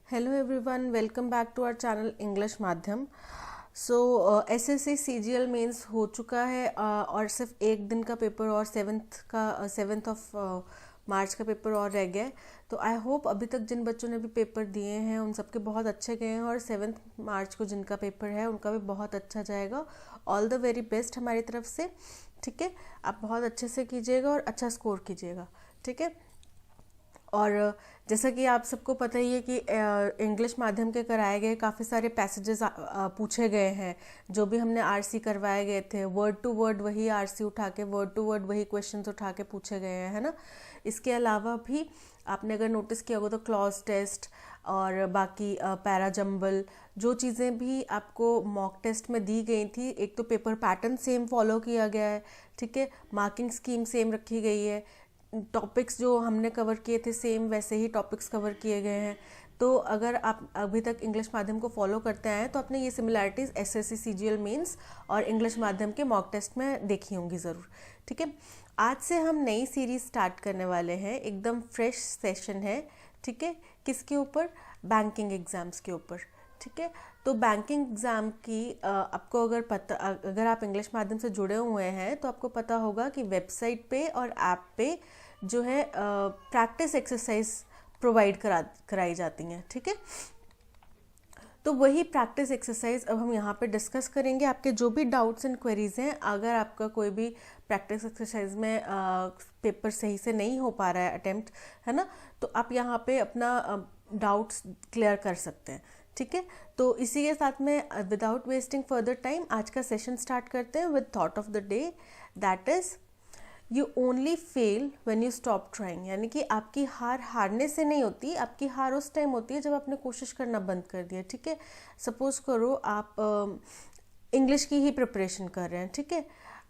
Hello everyone, welcome back to our channel English Madhyam. So SSC CGL mains हो चुका है और सिर्फ एक दिन का पेपर और सेवेंथ ऑफ मार्च का पेपर और रह गया है। तो आई होप अभी तक जिन बच्चों ने भी पेपर दिए हैं उन सबके बहुत अच्छे गए हैं और 7 मार्च को जिनका पेपर है उनका भी बहुत अच्छा जाएगा। ऑल द वेरी बेस्ट हमारी तरफ से। ठीक है, आप बहुत अच्छे से कीजिएगा और अच्छा स्कोर कीजिएगा। ठीक है, और जैसा कि आप सबको पता ही है कि इंग्लिश माध्यम के कराए गए काफ़ी सारे पैसेजेस पूछे गए हैं। जो भी हमने आरसी करवाए गए थे वर्ड टू वर्ड वही आरसी उठा के वर्ड टू वर्ड वही क्वेश्चंस उठा के पूछे गए हैं, है ना। इसके अलावा भी आपने अगर नोटिस किया होगा तो क्लॉज टेस्ट और बाकी पैरा जंबल जो चीज़ें भी आपको मॉक टेस्ट में दी गई थी, एक तो पेपर पैटर्न सेम फॉलो किया गया है। ठीक है, मार्किंग स्कीम सेम रखी गई है, टॉपिक्स जो हमने कवर किए थे सेम वैसे ही टॉपिक्स कवर किए गए हैं। तो अगर आप अभी तक इंग्लिश माध्यम को फॉलो करते आए हैं तो आपने ये सिमिलैरिटीज़ एसएससी सीजीएल मेंस और इंग्लिश माध्यम के मॉक टेस्ट में देखी होंगी ज़रूर। ठीक है, आज से हम नई सीरीज स्टार्ट करने वाले हैं, एकदम फ्रेश सेशन है। ठीक है, किसके ऊपर? बैंकिंग एग्ज़ाम्स के ऊपर। ठीक है, तो बैंकिंग एग्ज़ाम की आपको अगर आप इंग्लिश माध्यम से जुड़े हुए हैं तो आपको पता होगा कि वेबसाइट पे और ऐप पे जो है प्रैक्टिस एक्सरसाइज प्रोवाइड कराई जाती हैं। ठीक है, तो वही प्रैक्टिस एक्सरसाइज अब हम यहाँ पे डिस्कस करेंगे। आपके जो भी डाउट्स एंड क्वेरीज हैं, अगर आपका कोई भी प्रैक्टिस एक्सरसाइज में पेपर सही से नहीं हो पा रहा है अटेम्प्ट, है ना, तो आप यहाँ पे अपना डाउट्स क्लियर कर सकते हैं। ठीक है, तो इसी के साथ में विदाउट वेस्टिंग फर्दर टाइम आज का सेशन स्टार्ट करते हैं with thought of the day, that is you only fail when you stop trying. यानी कि आपकी हार हारने से नहीं होती, आपकी हार उस टाइम होती है जब आपने कोशिश करना बंद कर दिया। ठीक है, सपोज करो आप इंग्लिश की ही प्रिपरेशन कर रहे हैं। ठीक है,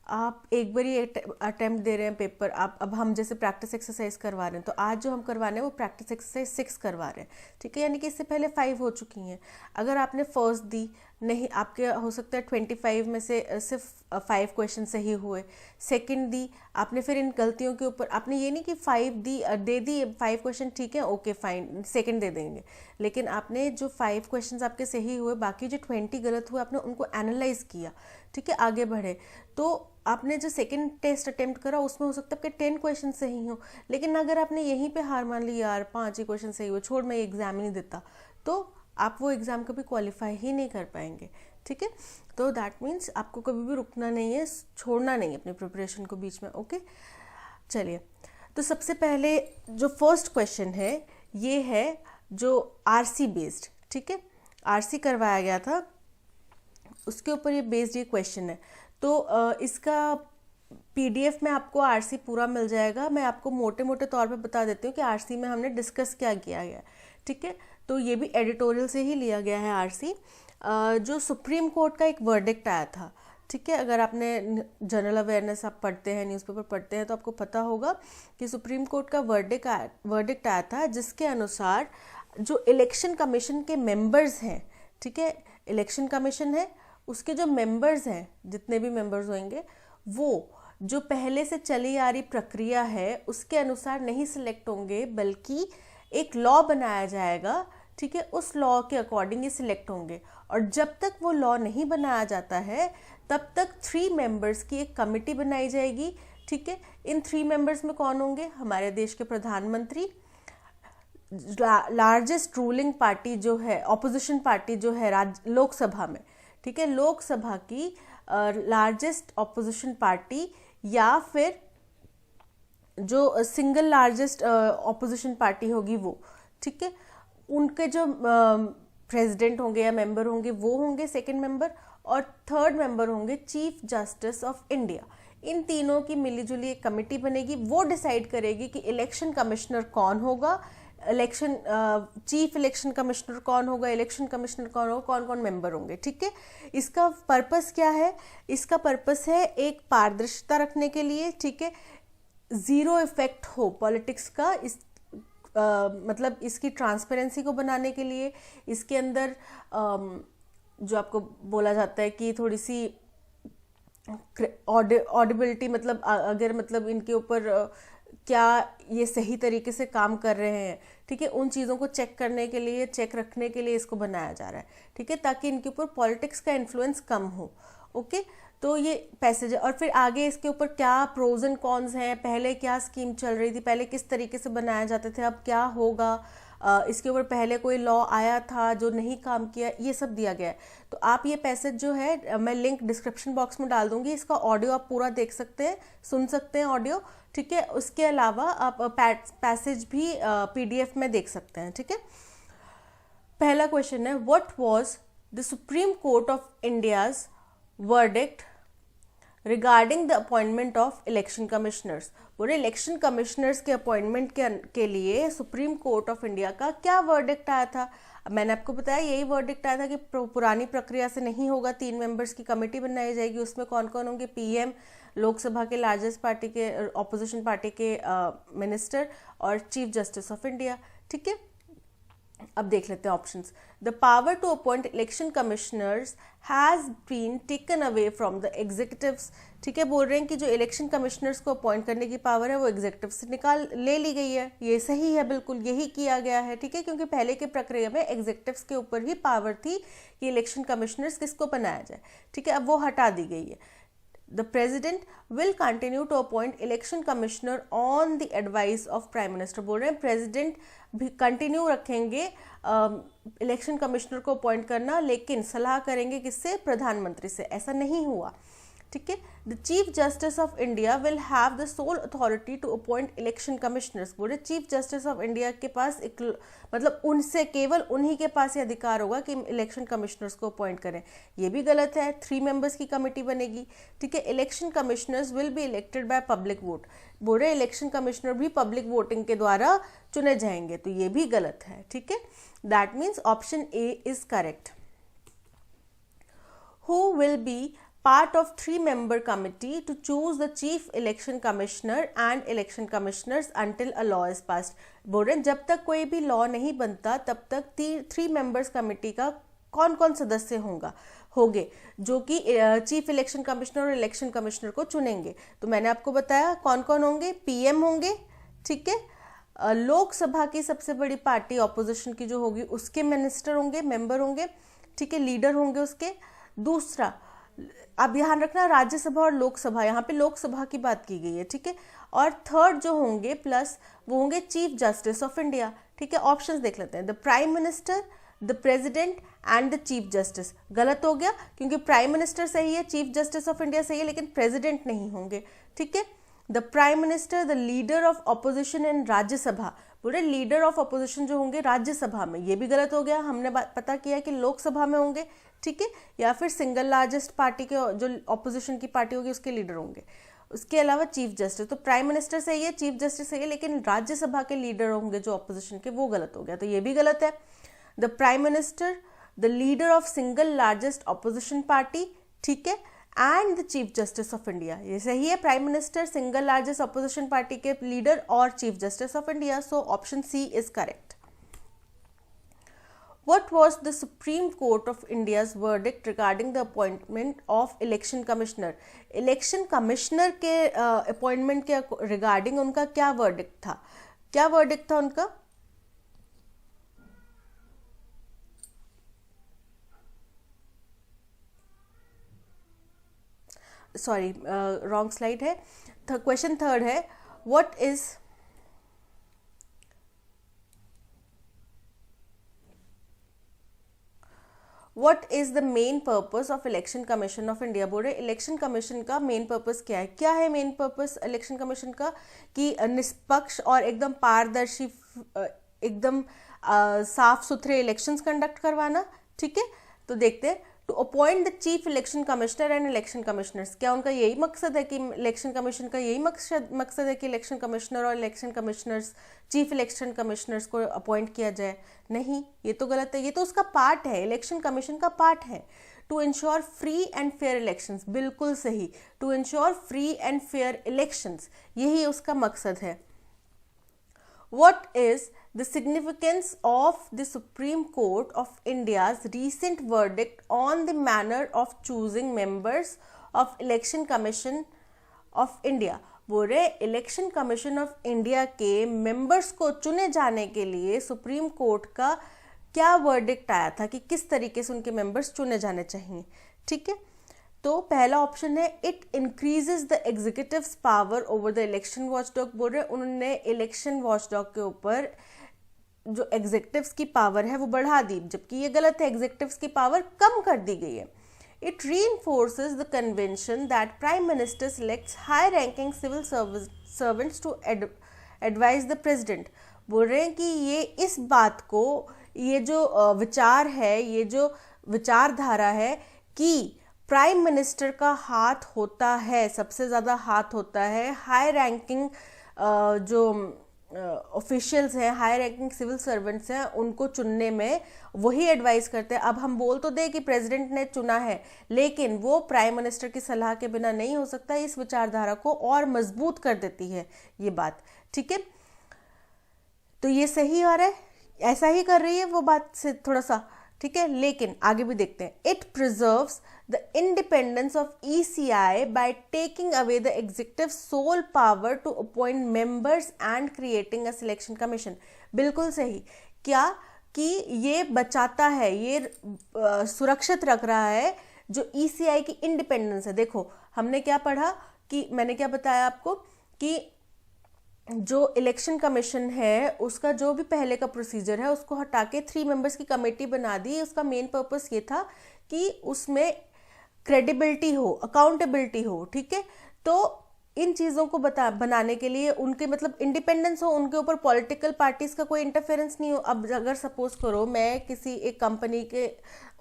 आप एक बार ही अटेम्प्ट दे रहे हैं पेपर। आप अब हम जैसे प्रैक्टिस एक्सरसाइज करवा रहे हैं तो आज जो हम करवा रहे हैं वो प्रैक्टिस एक्सरसाइज 6 करवा रहे हैं। ठीक है, यानी कि इससे पहले 5 हो चुकी हैं। अगर आपने फर्स्ट दी, नहीं आपके हो सकता है 25 में से सिर्फ 5 क्वेश्चन सही हुए। सेकंड दी आपने, फिर इन गलतियों के ऊपर आपने ये नहीं कि 5 दे दी 5 क्वेश्चन ठीक है ओके फाइन सेकंड दे देंगे, लेकिन आपने जो 5 क्वेश्चंस आपके सही हुए, बाकी जो 20 गलत हुए आपने उनको एनालाइज किया। ठीक है, आगे बढ़े। तो आपने जो सेकंड टेस्ट अटेम्प्ट करा उसमें हो सकता है आपके 10 क्वेश्चन सही हो, लेकिन अगर आपने यहीं पे हार मान ली, यार 5 ही क्वेश्चन सही हुए, छोड़ मैं एग्जाम ही नहीं देता, तो आप वो एग्ज़ाम कभी क्वालिफाई ही नहीं कर पाएंगे। ठीक है, तो दैट मीन्स आपको कभी भी रुकना नहीं है, छोड़ना नहीं है अपनी प्रिपरेशन को बीच में। ओके, चलिए, तो सबसे पहले जो फर्स्ट क्वेश्चन है ये है जो आरसी बेस्ड। ठीक है, आरसी करवाया गया था उसके ऊपर ये बेस्ड ये क्वेश्चन है। तो इसका पीडीएफ में आपको आरसी पूरा मिल जाएगा। मैं आपको मोटे मोटे तौर पे बता देती हूँ कि आरसी में हमने डिस्कस क्या किया गया। ठीक है, तो ये भी एडिटोरियल से ही लिया गया है आरसी। जो सुप्रीम कोर्ट का एक वर्डिक्ट आया था। ठीक है, अगर आपने जनरल अवेयरनेस आप पढ़ते हैं, न्यूज़पेपर पढ़ते हैं, तो आपको पता होगा कि सुप्रीम कोर्ट का वर्डिक्ट आया था जिसके अनुसार जो इलेक्शन कमीशन के मेंबर्स हैं, ठीक है, इलेक्शन कमीशन है उसके जो मेंबर्स हैं, जितने भी मेंबर्स होंगे, वो जो पहले से चली आ रही प्रक्रिया है उसके अनुसार नहीं सिलेक्ट होंगे, बल्कि एक लॉ बनाया जाएगा। ठीक है, उस लॉ के अकॉर्डिंग ये सिलेक्ट होंगे। और जब तक वो लॉ नहीं बनाया जाता है तब तक 3 मेंबर्स की एक कमिटी बनाई जाएगी। ठीक है, इन 3 मेंबर्स में कौन होंगे? हमारे देश के प्रधानमंत्री, लार्जेस्ट रूलिंग पार्टी जो है, ऑपोजिशन पार्टी जो है लोकसभा में, ठीक है, लोकसभा की लार्जेस्ट ऑपोजिशन पार्टी, या फिर जो सिंगल लार्जेस्ट ऑपोजिशन पार्टी होगी वो। ठीक है, उनके जो प्रेसिडेंट होंगे या मेंबर होंगे वो होंगे सेकंड मेंबर, और थर्ड मेंबर होंगे चीफ जस्टिस ऑफ इंडिया। इन तीनों की मिलीजुली एक कमेटी बनेगी, वो डिसाइड करेगी कि इलेक्शन कमिश्नर कौन होगा, चीफ इलेक्शन कमिश्नर कौन होगा, इलेक्शन कमिश्नर कौन होगा, कौन कौन मेंबर होंगे। ठीक है, इसका पर्पस क्या है? इसका पर्पस है एक पारदर्शिता रखने के लिए। ठीक है, ज़ीरो इफेक्ट हो पॉलिटिक्स का, मतलब इसकी ट्रांसपेरेंसी को बनाने के लिए। इसके अंदर जो आपको बोला जाता है कि थोड़ी सी ऑडिबिलिटी, मतलब अगर मतलब इनके ऊपर क्या ये सही तरीके से काम कर रहे हैं, ठीक है, उन चीज़ों को चेक करने के लिए, चेक रखने के लिए इसको बनाया जा रहा है, ठीक है, ताकि इनके ऊपर पॉलिटिक्स का इन्फ्लुएंस कम हो। ओके, तो ये पैसेज है। और फिर आगे इसके ऊपर क्या प्रोज एंड कॉन्स हैं, पहले क्या स्कीम चल रही थी, पहले किस तरीके से बनाया जाते थे, अब क्या होगा, इसके ऊपर पहले कोई लॉ आया था जो नहीं काम किया, ये सब दिया गया है। तो आप ये पैसेज जो है मैं लिंक डिस्क्रिप्शन बॉक्स में डाल दूंगी, इसका ऑडियो आप पूरा देख सकते हैं, सुन सकते हैं ऑडियो, ठीक है। उसके अलावा आप पैसेज भी PDF में देख सकते हैं, ठीक है। पहला क्वेश्चन है, what was the supreme court of India's verdict regarding the appointment of election commissioners. बोले इलेक्शन कमिश्नर्स के अपॉइंटमेंट के लिए सुप्रीम कोर्ट ऑफ इंडिया का क्या वर्डिक्ट आया था। अब मैंने आपको बताया यही वर्डिक्ट आया था कि पुरानी प्रक्रिया से नहीं होगा, 3 मेंबर्स की कमेटी बनाई जाएगी, उसमें कौन कौन होंगे, PM, लोकसभा के लार्जेस्ट पार्टी के, ऑपोजिशन पार्टी के मिनिस्टर और चीफ जस्टिस ऑफ इंडिया, ठीक है। अब देख लेते हैं options. The power to appoint election commissioners has been taken away from the executives, ठीक है। बोल रहे हैं कि जो इलेक्शन कमिश्नर्स को अपॉइंट करने की पावर है वो एग्जीक्यूटिव से ले ली गई है। ये सही है, बिल्कुल यही किया गया है, ठीक है, क्योंकि पहले की प्रक्रिया में एग्जीक्यूटिव्स के ऊपर ही पावर थी कि इलेक्शन कमिश्नर्स किसको बनाया जाए, ठीक है, अब वो हटा दी गई है। The president will continue to appoint election commissioner on the advice of prime minister। बोल रहे हैं प्रेसिडेंट भी कंटिन्यू रखेंगे इलेक्शन कमिश्नर को अपॉइंट करना, लेकिन सलाह करेंगे किससे, प्रधानमंत्री से। ऐसा नहीं हुआ, ठीक है। The chief justice of India will have the sole authority to appoint election commissioners. बोले चीफ जस्टिस ऑफ इंडिया के पास एक मतलब उनसे केवल उन्हीं के पास ये अधिकार होगा कि इलेक्शन कमिश्नर्स को अपॉइंट करें। ये भी गलत है, 3 मेंबर्स की कमेटी बनेगी, ठीक है। Election commissioners will be elected by public vote. बोल रहे इलेक्शन कमिश्नर भी पब्लिक वोटिंग के द्वारा चुने जाएंगे, तो ये भी गलत है, ठीक है। That means option A is correct. Who will be part of 3-member committee to choose the chief election commissioner and election commissioners until a law is passed। बोल रहे हैं जब तक कोई भी लॉ नहीं बनता तब तक 3 मेंबर्स कमेटी का कौन कौन सदस्य होंगे जो कि चीफ इलेक्शन कमिश्नर और इलेक्शन कमिश्नर को चुनेंगे। तो मैंने आपको बताया कौन कौन होंगे, PM होंगे, ठीक है, लोकसभा की सबसे बड़ी पार्टी ऑपोजिशन की जो होगी उसके मिनिस्टर होंगे, मेंबर होंगे, ठीक है, लीडर होंगे उसके। दूसरा अब ध्यान रखना राज्यसभा और लोकसभा, यहाँ पे लोकसभा की बात की गई है, ठीक है। और थर्ड जो होंगे प्लस वो होंगे चीफ जस्टिस ऑफ इंडिया, ठीक है। ऑप्शंस देख लेते हैं, the prime minister, the president and the chief justice. गलत हो गया क्योंकि प्राइम मिनिस्टर सही है, चीफ जस्टिस ऑफ इंडिया सही है, लेकिन प्रेसिडेंट नहीं होंगे, ठीक है। The prime minister, the leader of opposition इन राज्यसभा। पूरे लीडर ऑफ ऑपोजिशन जो होंगे राज्यसभा में, ये भी गलत हो गया, हमने पता किया कि लोकसभा में होंगे, ठीक है, या फिर सिंगल लार्जेस्ट पार्टी के जो ऑपोजिशन की पार्टी होगी उसके लीडर होंगे। उसके अलावा चीफ जस्टिस, तो प्राइम मिनिस्टर सही है, चीफ जस्टिस सही है, लेकिन राज्यसभा के लीडर होंगे जो ऑपोजिशन के, वो गलत हो गया, तो ये भी गलत है। The prime minister, the leader of single largest opposition party, ठीक है, and the chief justice of India, ये सही है, prime minister, single largest opposition party के लीडर और chief justice of India. So option C is correct. What was the Supreme Court of India's verdict regarding the appointment of election commissioner? Election commissioner के appointment के regarding उनका क्या verdict था? क्या verdict था उनका? Sorry, wrong slide है। Question 3 है, What is the main purpose of Election Commission of India? बोल रहे इलेक्शन कमीशन का मेन पर्पस क्या है। क्या है मेन पर्पस इलेक्शन कमीशन का? कि निष्पक्ष और एकदम पारदर्शी, एकदम साफ सुथरे इलेक्शंस कंडक्ट करवाना, ठीक है। तो देखते हैं, to appoint the chief election commissioner and election commissioners. क्या उनका यही मकसद है कि इलेक्शन कमीशन का यही मकसद है कि इलेक्शन कमिश्नर और election commissioners, chief election commissioners को अपॉइंट किया जाए? नहीं, ये तो गलत है, ये तो उसका पार्ट है, इलेक्शन कमीशन का पार्ट है। To ensure free and fair elections, बिल्कुल सही, to ensure free and fair elections, यही उसका मकसद है। What is the significance of the Supreme Court of India's recent verdict on the manner of choosing members of Election Commission of India? बोल रहे election commission of India के members को चुने जाने के लिए सुप्रीम कोर्ट का क्या वर्डिक्ट आया था कि किस तरीके से उनके मेंबर्स चुने जाने चाहिए। ठीक है, तो पहला ऑप्शन है it increases the executives power over the election watchdog. बोल रहे उन्होंने इलेक्शन वॉचडॉग के ऊपर जो एग्जीक्यूटिव्स की पावर है वो बढ़ा दी, जबकि ये गलत है, एग्जीक्यूटिव्स की पावर कम कर दी गई है। It reinforces the convention that Prime Minister selects high-ranking civil servants to advise the President। बोल रहे हैं कि ये इस बात को, ये जो विचार है, ये जो विचारधारा है कि प्राइम मिनिस्टर का हाथ होता है, सबसे ज़्यादा हाथ होता है हाई रैंकिंग जो ऑफिशियल्स हैं, हाई रैंकिंग सिविल सर्वेंट्स हैं, उनको चुनने में वही एडवाइस करते हैं। अब हम बोल तो दे कि प्रेसिडेंट ने चुना है, लेकिन वो प्राइम मिनिस्टर की सलाह के बिना नहीं हो सकता। इस विचारधारा को और मजबूत कर देती है ये बात। ठीक है, तो ये सही आ रहा है, ऐसा ही कर रही है वो बात से थोड़ा सा। ठीक है, लेकिन आगे भी देखते हैं। It preserves the independence of ECI by taking away the executive sole power to appoint members and creating a selection commission. बिल्कुल सही, क्या कि ये बचाता है, ये सुरक्षित रख रहा है जो ECI की इंडिपेंडेंस है। देखो हमने क्या पढ़ा कि मैंने क्या बताया आपको कि जो इलेक्शन कमीशन है उसका जो भी पहले का प्रोसीजर है उसको हटा के 3 मेंबर्स की कमेटी बना दी। उसका मेन पर्पस ये था कि उसमें क्रेडिबिलिटी हो, अकाउंटेबिलिटी हो। ठीक है, तो इन चीज़ों को बनाने के लिए उनके मतलब इंडिपेंडेंस हो, उनके ऊपर पॉलिटिकल पार्टीज का कोई इंटरफेरेंस नहीं हो। अब अगर सपोज करो मैं किसी एक कंपनी के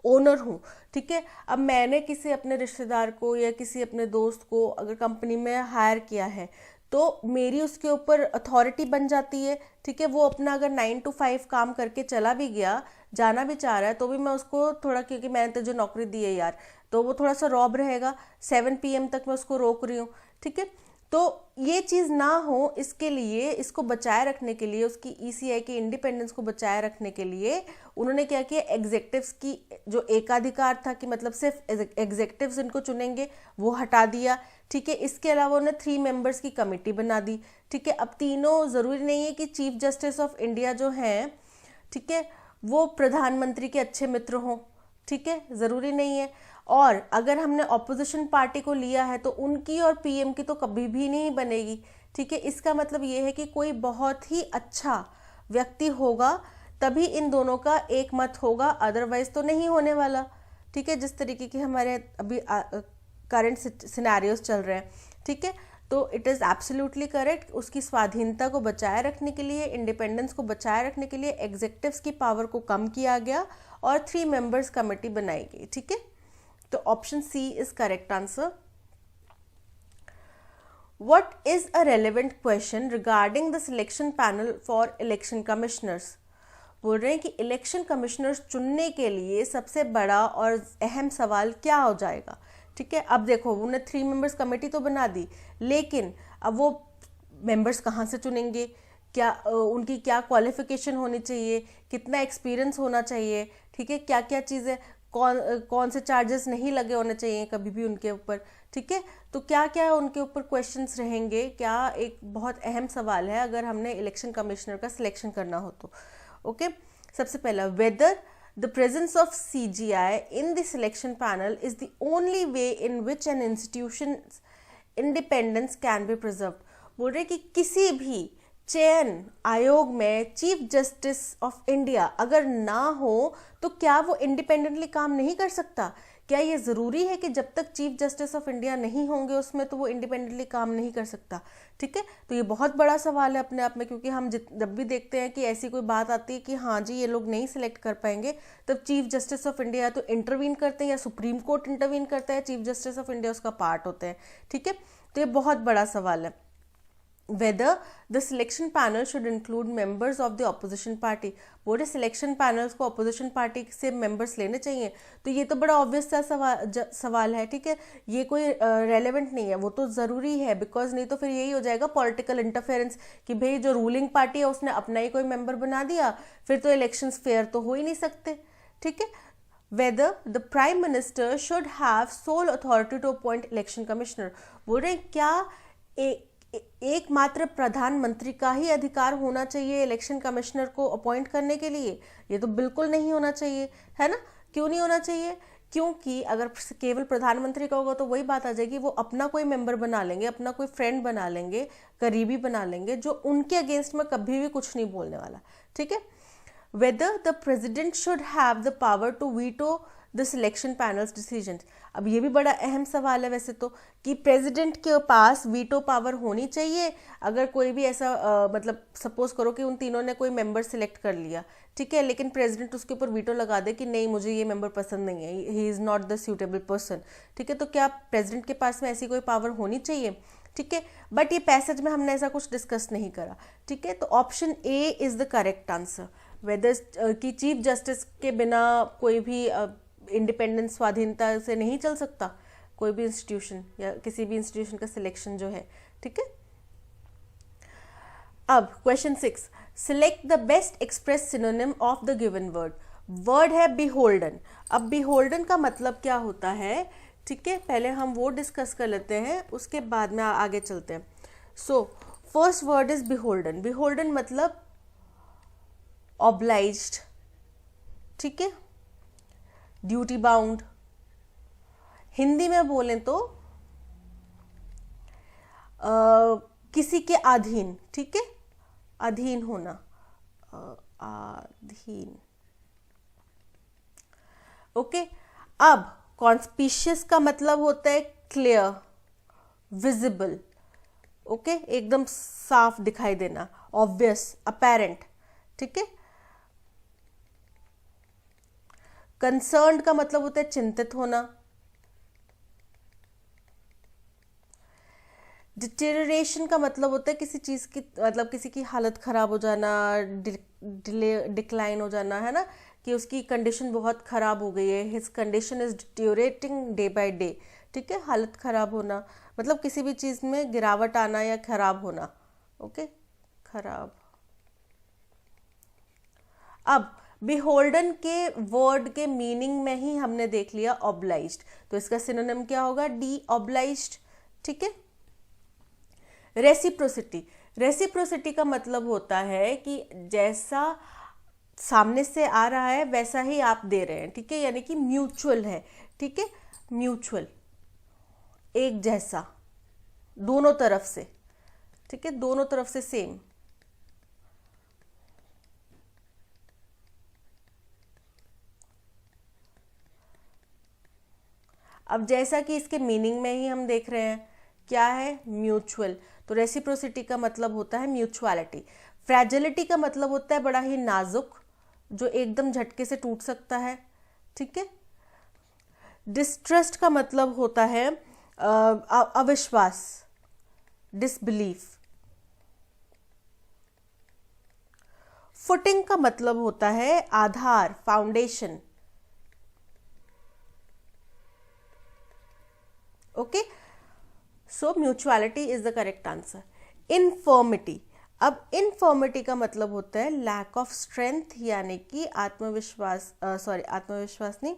ओनर हूँ, ठीक है, अब मैंने किसी अपने रिश्तेदार को या किसी अपने दोस्त को अगर कंपनी में हायर किया है तो मेरी उसके ऊपर अथॉरिटी बन जाती है। ठीक है, वो अपना अगर 9 to 5 काम करके चला भी गया, जाना भी चाह रहा है, तो भी मैं उसको थोड़ा, क्योंकि मैंने तो जो नौकरी दी है यार, तो वो थोड़ा सा रॉब रहेगा, 7 PM तक मैं उसको रोक रही हूँ। ठीक है, तो ये चीज़ ना हो, इसके लिए, इसको बचाए रखने के लिए, उसकी ECI की इंडिपेंडेंस को बचाए रखने के लिए उन्होंने क्या किया, एग्जेक्टिव्स की जो एकाधिकार था कि मतलब सिर्फ एग्जेक्टिव्स इनको चुनेंगे, वो हटा दिया। ठीक है, इसके अलावा उन्होंने 3 मेंबर्स की कमेटी बना दी। ठीक है, अब तीनों ज़रूरी नहीं है कि चीफ जस्टिस ऑफ इंडिया जो हैं, ठीक है, वो प्रधानमंत्री के अच्छे मित्र हों। ठीक है, ज़रूरी नहीं है। और अगर हमने ऑपोजिशन पार्टी को लिया है तो उनकी और PM की तो कभी भी नहीं बनेगी। ठीक है, इसका मतलब ये है कि कोई बहुत ही अच्छा व्यक्ति होगा तभी इन दोनों का एक मत होगा, अदरवाइज तो नहीं होने वाला। ठीक है, जिस तरीके की हमारे अभी करंट सिनेरियोस चल रहे हैं। ठीक है, तो इट इज़ एब्सोल्युटली करेक्ट। उसकी स्वाधीनता को बचाए रखने के लिए, इंडिपेंडेंस को बचाए रखने के लिए एग्जेक्टिव्स की पावर को कम किया गया और 3 मेंबर्स कमेटी बनाई गई। ठीक है, तो option C is correct answer. What is a relevant question regarding the selection panel for election commissioners? बोल रहे हैं कि इलेक्शन कमिश्नर्स चुनने के लिए सबसे बड़ा और अहम सवाल क्या हो जाएगा। ठीक है, अब देखो उन्होंने 3 मेंबर्स कमेटी तो बना दी, लेकिन अब वो मेंबर्स कहाँ से चुनेंगे, क्या उनकी क्या क्वालिफिकेशन होनी चाहिए, कितना एक्सपीरियंस होना चाहिए। ठीक है, क्या क्या चीज़ें, कौन से चार्जेस नहीं लगे होने चाहिए कभी भी उनके ऊपर। ठीक है, तो क्या क्या उनके ऊपर क्वेश्चंस रहेंगे, क्या एक बहुत अहम सवाल है अगर हमने इलेक्शन कमिश्नर का सिलेक्शन करना हो तो। ओके, सबसे पहला, whether the presence of CGI in the selection panel is the only way in which an institution independence can be preserved. बोल रहे कि किसी भी चयन आयोग में चीफ जस्टिस ऑफ इंडिया अगर ना हो तो क्या वो इंडिपेंडेंटली काम नहीं कर सकता? क्या ये ज़रूरी है कि जब तक चीफ जस्टिस ऑफ इंडिया नहीं होंगे उसमें तो वो इंडिपेंडेंटली काम नहीं कर सकता? ठीक है, तो ये बहुत बड़ा सवाल है अपने आप में, क्योंकि हम जब भी देखते हैं कि ऐसी कोई बात आती है कि हाँ जी ये लोग नहीं सिलेक्ट कर पाएंगे, तब चीफ जस्टिस ऑफ इंडिया तो इंटरवीन करते हैं या सुप्रीम कोर्ट इंटरवीन करता है, चीफ जस्टिस ऑफ इंडिया उसका पार्ट होते हैं। ठीक है, तो ये बहुत बड़ा सवाल है। Whether the selection panel should include members of the opposition party। बोले सिलेक्शन पैनल्स को अपोजिशन पार्टी से मेंबर्स लेने चाहिए, तो ये तो बड़ा ऑब्वियस सा सवाल है। ठीक है, ये कोई रेलेवेंट नहीं है, वो तो ज़रूरी है, बिकॉज नहीं तो फिर यही हो जाएगा पॉलिटिकल इंटरफेरेंस कि भाई जो रूलिंग पार्टी है उसने अपना ही कोई मेंबर बना दिया, फिर तो इलेक्शंस फेयर तो हो ही नहीं सकते। ठीक है, whether the prime minister should have sole authority to appoint election commissioner। बोल रहे क्या एकमात्र प्रधानमंत्री का ही अधिकार होना चाहिए इलेक्शन कमिश्नर को अपॉइंट करने के लिए? ये तो बिल्कुल नहीं होना चाहिए, है ना? क्यों नहीं होना चाहिए? क्योंकि अगर केवल प्रधानमंत्री का होगा तो वही बात आ जाएगी, वो अपना कोई मेंबर बना लेंगे, अपना कोई फ्रेंड बना लेंगे, करीबी बना लेंगे, जो उनके अगेंस्ट में कभी भी कुछ नहीं बोलने वाला, ठीक है? Whether the president should have the power to veto the selection panel's decision. अब ये भी बड़ा अहम सवाल है वैसे तो, कि प्रेसिडेंट के पास वीटो पावर होनी चाहिए अगर कोई भी ऐसा मतलब सपोज करो कि उन तीनों ने कोई मेंबर सिलेक्ट कर लिया, ठीक है, लेकिन प्रेसिडेंट उसके ऊपर वीटो लगा दे कि नहीं मुझे ये मेंबर पसंद नहीं है, he is not the suitable person, ठीक है, तो क्या प्रेसिडेंट के पास में ऐसी कोई पावर होनी चाहिए? ठीक है, बट ये पैसेज में हमने ऐसा कुछ डिस्कस नहीं करा, ठीक है, तो option A is the correct answer. Whether कि चीफ जस्टिस के बिना कोई भी इंडिपेंडेंस स्वाधीनता से नहीं चल सकता कोई भी इंस्टीट्यूशन या किसी भी इंस्टीट्यूशन का सिलेक्शन जो है, ठीक है। अब question 6, select the best express synonym of the given word. Word है बिहोल्डन। अब बिहोल्डन का मतलब क्या होता है, ठीक है, पहले हम वो डिस्कस कर लेते हैं, उसके बाद में आगे चलते हैं। So first word is beholden. Beholden मतलब ऑब्लाइज्ड, ठीक है, ड्यूटी बाउंड। हिंदी में बोलें तो किसी के अधीन, ठीक है, अधीन होना, अधीन, ओके। अब कॉन्स्पिशियस का मतलब होता है क्लियर, विजिबल, ओके, एकदम साफ दिखाई देना, ऑब्वियस, अपेरेंट, ठीक है। कंसर्न्ड का मतलब होता है चिंतित होना। डिटेरियोरेशन का मतलब होता है किसी चीज की, मतलब किसी की हालत खराब हो जाना, डिक्लाइन हो जाना, है ना, कि उसकी कंडीशन बहुत खराब हो गई है, his condition is deteriorating day by day, ठीक है, हालत खराब होना मतलब किसी भी चीज में गिरावट आना या खराब होना, ओके, खराब। अब बिहोल्डन के वर्ड के मीनिंग में ही हमने देख लिया ऑब्लाइज्ड, तो इसका सिनोनिम क्या होगा, डी ऑब्लाइज्ड, ठीक है। रेसिप्रोसिटी। रेसिप्रोसिटी का मतलब होता है कि जैसा सामने से आ रहा है वैसा ही आप दे रहे हैं, ठीक है, यानी कि म्यूचुअल है, ठीक है, म्यूचुअल, एक जैसा, दोनों तरफ से, ठीक है, दोनों तरफ से सेम। अब जैसा कि इसके मीनिंग में ही हम देख रहे हैं क्या है, म्यूचुअल, तो रेसिप्रोसिटी का मतलब होता है म्यूचुअलिटी। फ्रैजिलिटी का मतलब होता है बड़ा ही नाजुक, जो एकदम झटके से टूट सकता है, ठीक है। डिस्ट्रस्ट का मतलब होता है अविश्वास, डिसबिलीफ। फुटिंग का मतलब होता है आधार, foundation, okay, so mutuality is the correct answer. Infirmity. अब इनफर्मिटी का मतलब होता है लैक ऑफ स्ट्रेंथ, यानी कि आत्मविश्वास, आत्मविश्वास नहीं,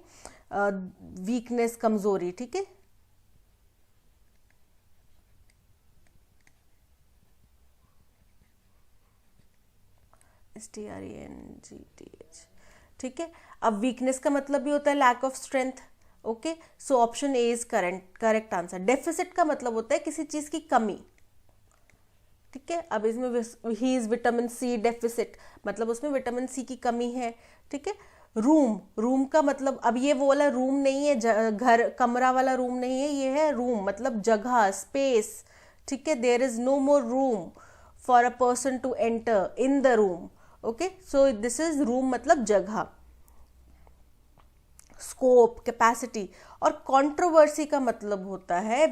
वीकनेस, कमजोरी, ठीक है। STRENGTH, ठीक है। अब वीकनेस का मतलब भी होता है lack of strength, okay, so option A is correct answer. Deficit का मतलब होता है किसी चीज की कमी, ठीक है। अब इसमें ही इज विटामिन सी डेफिसिट, मतलब उसमें विटामिन सी की कमी है, ठीक है। रूम, रूम का मतलब, अब ये वो वाला रूम नहीं है, घर कमरा वाला रूम नहीं है, ये है रूम मतलब जगह, स्पेस, ठीक है। There is no more room for a person to enter in the room, okay, so this is room मतलब जगह। Scope, capacity. और कंट्रोवर्सी का मतलब होता है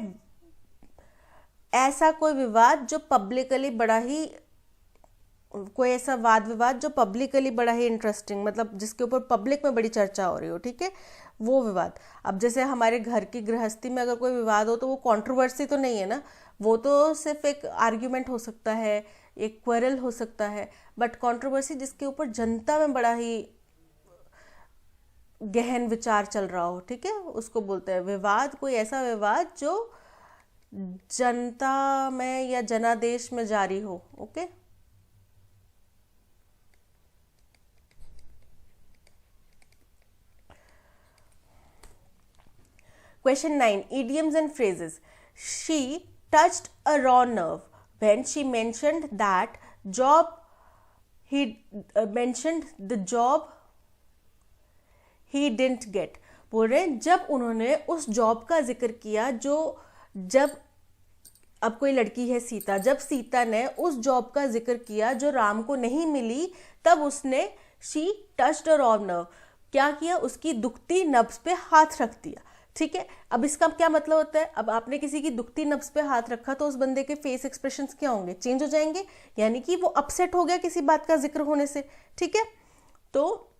ऐसा कोई विवाद जो पब्लिकली बड़ा ही, कोई ऐसा वाद विवाद जो पब्लिकली बड़ा ही इंटरेस्टिंग, मतलब जिसके ऊपर पब्लिक में बड़ी चर्चा हो रही हो, ठीक है, वो विवाद। अब जैसे हमारे घर की गृहस्थी में अगर कोई विवाद हो तो वो कंट्रोवर्सी तो नहीं है ना, वो तो सिर्फ एक आर्ग्यूमेंट हो सकता है, एक क्वेरल हो सकता है, बट कंट्रोवर्सी जिसके ऊपर जनता में बड़ा ही गहन विचार चल रहा हो, ठीक है, उसको बोलते हैं विवाद। कोई ऐसा विवाद जो जनता में या जनादेश में जारी हो। Okay, Question 9. Idioms and phrases. She touched a raw nerve when she mentioned that job. He mentioned the job he didn't get. बोल रहे हैं जब उन्होंने उस जॉब का जिक्र किया जो, जब अब कोई लड़की है सीता, जब सीता ने उस जॉब का जिक्र किया जो राम को नहीं मिली, तब उसने she touched a raw nerve, क्या किया, उसकी दुखती नब्ज पे हाथ रख दिया। ठीक है, अब इसका क्या मतलब होता है, अब आपने किसी की दुखती नब्ज पे हाथ रखा तो उस बंदे के फेस एक्सप्रेशंस क्या होंगे, चेंज हो जाएंगे, यानी कि वो अपसेट हो गया किसी बात का जिक्र होने से। ठीक है, तो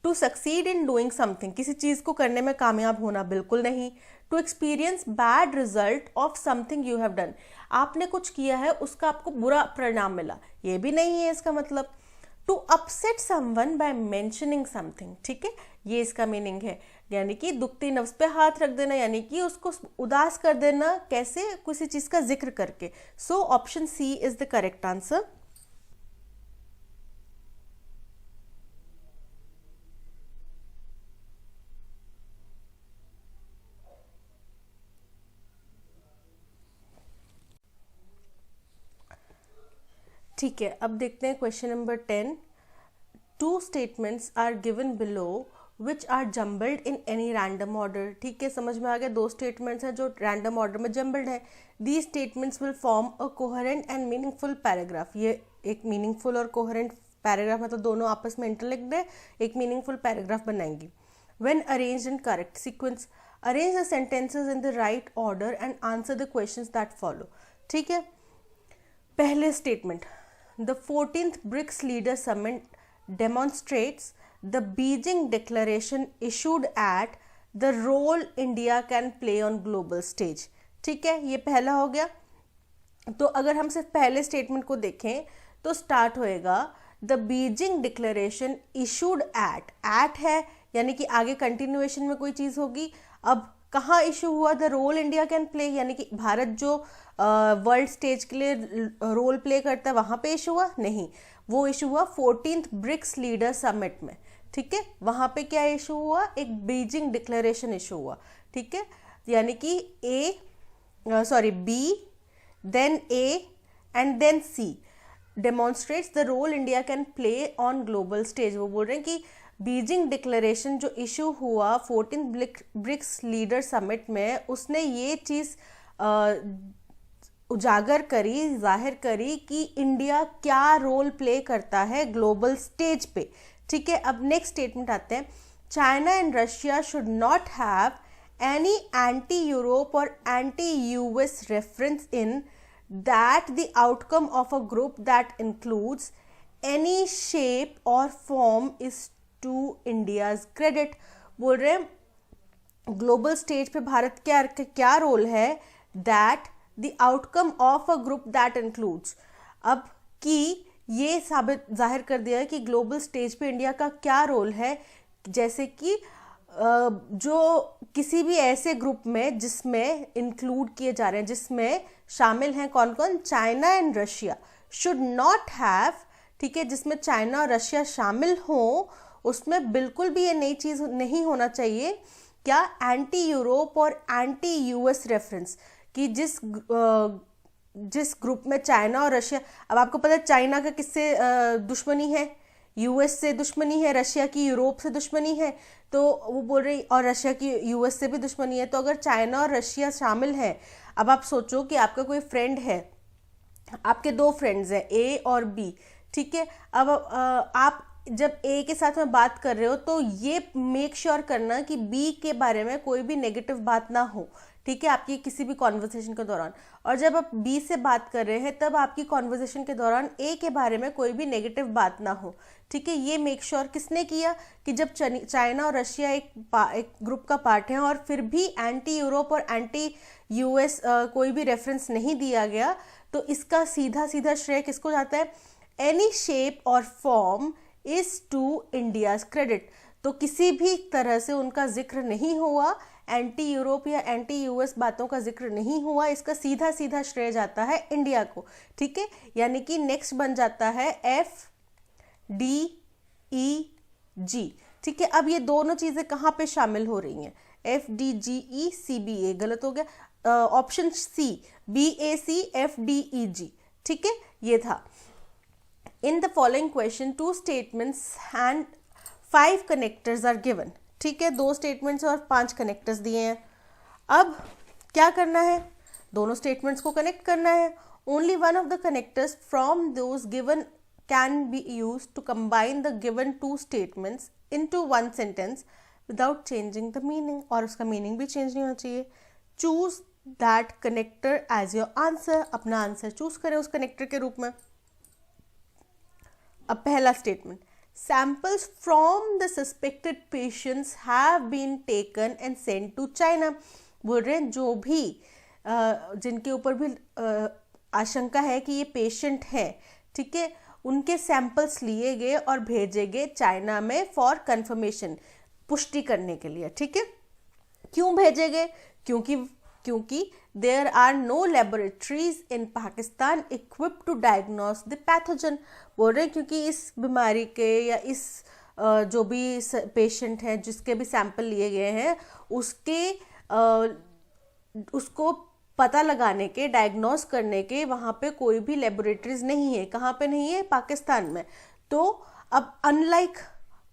to succeed in doing something, किसी चीज को करने में कामयाब होना, बिल्कुल नहीं। To experience bad result of something you have done, आपने कुछ किया है उसका आपको बुरा परिणाम मिला, ये भी नहीं है इसका मतलब। To upset someone by mentioning something, ठीक है, ये इसका मीनिंग है, यानी कि दुखती नफ्स पे हाथ रख देना, यानी कि उसको उदास कर देना, कैसे, किसी चीज का जिक्र करके। So option C is the correct answer. ठीक है, अब देखते हैं question number 10। Two statements are given below which are jumbled in any random order. ठीक है, समझ में आ गया, दो स्टेटमेंट्स हैं जो रैंडम ऑर्डर में जम्बल्ड है। The statements will form a coherent and meaningful paragraph, ये एक मीनिंगफुल और कोहेरेंट पैराग्राफ, मतलब दोनों आपस में इंटरलिंक्ड है, एक मीनिंगफुल पैराग्राफ बनाएंगी। When arranged in correct sequence, arrange the sentences in the right order and answer the questions that follow. ठीक है, पहले statement, the 14th BRICS leader summit demonstrates the Beijing Declaration issued at the role India can play on global stage। ठीक है, ये पहला हो गया। तो अगर हम सिर्फ पहले स्टेटमेंट को देखें तो स्टार्ट होएगा the Beijing declaration issued at है, यानी कि आगे कंटिन्यूएशन में कोई चीज होगी। अब कहाँ इशू हुआ, the role India can play, यानी कि भारत जो वर्ल्ड स्टेज के लिए रोल प्ले करता है वहां पे इशू हुआ, नहीं, वो इशू हुआ 14th ब्रिक्स लीडर समिट में। ठीक है, वहां पे क्या इशू हुआ, एक बीजिंग डिक्लेरेशन इशू हुआ। ठीक है, यानी कि B then A and then C demonstrates the role India can play on global stage. वो बोल रहे हैं कि बीजिंग डिक्लेरेशन जो इशू हुआ 14th ब्रिक्स लीडर समिट में, उसने ये चीज उजागर करी, जाहिर करी कि इंडिया क्या रोल प्ले करता है ग्लोबल स्टेज पे। ठीक है, अब नेक्स्ट स्टेटमेंट आते हैं, China and Russia should not have any anti Europe or anti US reference in that the outcome of a group that includes any shape और form is to India's credit. बोल रहे हैं global stage पे भारत क्या role है, that the outcome of a group that includes, अब कि ये साबित जाहिर कर दिया है कि ग्लोबल स्टेज पे इंडिया का क्या रोल है, जैसे कि जो किसी भी ऐसे ग्रुप में जिसमें इंक्लूड किए जा रहे हैं, जिसमें शामिल हैं कौन कौन, China and Russia, should not have, ठीक है, जिसमें चाइना और रशिया शामिल हों, उसमें बिल्कुल भी ये नई चीज नहीं होना चाहिए, क्या, anti Europe or anti US reference, कि जिस ग्रुप में चाइना और रशिया, अब आपको पता है चाइना का किससे दुश्मनी है, यूएस से दुश्मनी है, रशिया की यूरोप से दुश्मनी है, तो वो बोल रही, और रशिया की यूएस से भी दुश्मनी है। तो अगर चाइना और रशिया शामिल हैं, अब आप सोचो कि आपका कोई फ्रेंड है, आपके दो फ्रेंड्स हैं ए और बी। ठीक है, अब आप जब ए के साथ में बात कर रहे हो तो ये मेक श्योर करना कि बी के बारे में कोई भी नेगेटिव बात ना हो। ठीक है, आपकी किसी भी कॉन्वर्सेशन के दौरान, और जब आप बी से बात कर रहे हैं तब आपकी कॉन्वर्सेशन के दौरान ए के बारे में कोई भी नेगेटिव बात ना हो। ठीक है, ये मेक श्योर किसने किया कि जब चाइना और रशिया एक ग्रुप का पार्ट है और फिर भी anti Europe or anti US कोई भी रेफरेंस नहीं दिया गया, तो इसका सीधा सीधा श्रेय किसको जाता है, एनी शेप और form is to India's credit. तो किसी भी तरह से उनका जिक्र नहीं हुआ, एंटी यूरोप या एंटी यूएस बातों का जिक्र नहीं हुआ, इसका सीधा सीधा श्रेय जाता है इंडिया को। ठीक है, यानी कि नेक्स्ट बन जाता है FDEG। ठीक है, अब ये दोनों चीजें कहाँ पे शामिल हो रही हैं? FDGE गलत हो गया, ऑप्शन सी BACFDEG। ठीक है, ये था। In the following question 2 statements and 5 connectors are given. ठीक है, 2 स्टेटमेंट्स और 5 कनेक्टर्स दिए हैं। अब क्या करना है? दोनों स्टेटमेंट्स को कनेक्ट करना है। Only one of the connectors from those given can be use to combine the given 2 statements into 1 sentence without changing the meaning, और उसका मीनिंग भी चेंज नहीं होना चाहिए। Choose that connector as your answer. अपना answer choose करें उस connector के रूप में। अब पहला statement, samples from the suspected patients have been taken and sent to China. बोल रहे हैं जो भी जिनके ऊपर भी आशंका है कि ये पेशेंट है, ठीक है, उनके सैंपल्स लिए गए और भेजे गए चाइना में फॉर कंफर्मेशन, पुष्टि करने के लिए। ठीक है, क्यों भेजे गए? क्योंकि there are no laboratories in Pakistan equipped to diagnose the pathogen. बोल रहे हैं क्योंकि इस बीमारी के या इस जो भी पेशेंट है जिसके भी सैंपल लिए गए हैं उसको पता लगाने के, डायग्नोस करने के वहाँ पे कोई भी लेबोरेटरीज नहीं है। कहाँ पे नहीं है? पाकिस्तान में। तो अब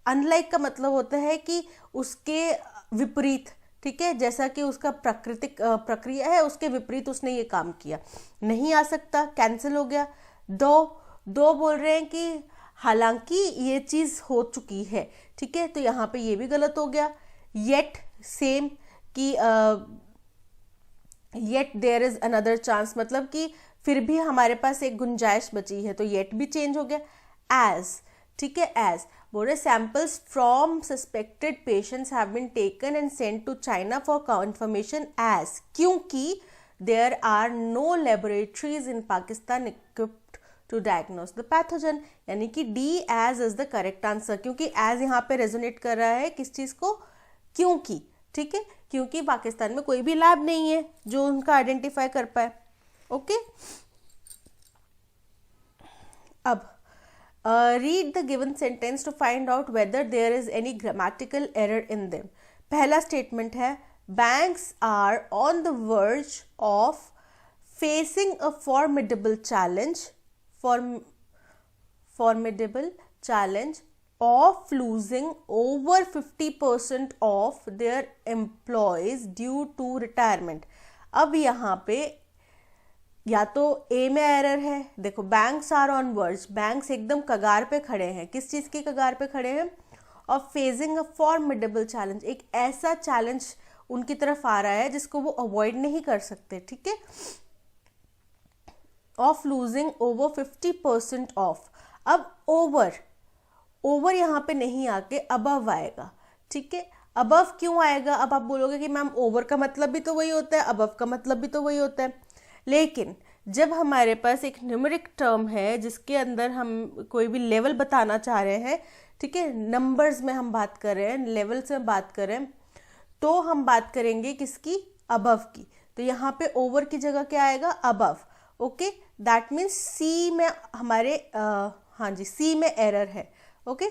अनलाइक का मतलब होता है कि उसके विपरीत। ठीक है, जैसा कि उसका प्राकृतिक प्रक्रिया है उसके विपरीत उसने ये काम किया, नहीं आ सकता, कैंसिल हो गया। दो बोल रहे हैं कि हालांकि ये चीज हो चुकी है। ठीक है, तो यहाँ पे ये भी गलत हो गया। येट सेम कि yet there is another chance, मतलब कि फिर भी हमारे पास एक गुंजाइश बची है, तो येट भी चेंज हो गया। एज, ठीक है, एज बोल रहे samples from suspected patients have been taken and sent to China for confirmation as, क्योंकि there are no laboratories in Pakistan equipped to diagnose the pathogen. यानी कि D as is the correct answer, क्योंकि as यहाँ पे resonate कर रहा है किस चीज को? क्योंकि। ठीक है, क्योंकि पाकिस्तान में कोई भी लैब नहीं है जो उनका आइडेंटिफाई कर पाए। ओके, अब read the given sentence to find out whether there is any grammatical error in them. पहला स्टेटमेंट है, banks are on the verge of facing a formidable challenge of losing over 50% of their employees due to retirement. अब यहाँ पे या तो ए में error है। देखो, banks are on verge, banks एकदम कगार पे खड़े हैं। किस चीज की कगार पे खड़े हैं? और फेजिंग अ फॉर्मिडेबल चैलेंज, एक ऐसा चैलेंज उनकी तरफ आ रहा है जिसको वो अवॉइड नहीं कर सकते। ठीक है, ऑफ लूजिंग ओवर 50% ऑफ। अब ओवर यहाँ पे नहीं आके अबव आएगा। ठीक है, अबव क्यों आएगा? अब आप बोलोगे कि मैम ओवर का मतलब भी तो वही होता है, अबव का मतलब भी तो वही होता है। लेकिन जब हमारे पास एक न्यूमेरिक टर्म है जिसके अंदर हम कोई भी लेवल बताना चाह रहे हैं, ठीक है, नंबर्स में हम बात कर रहे हैं, लेवल से बात कर रहे हैं, तो हम बात करेंगे किसकी? अबव की। तो यहाँ पे ओवर की जगह क्या आएगा? अबव। ओके, दैट मीन्स सी में हमारे हाँ जी, सी में एरर है। Okay,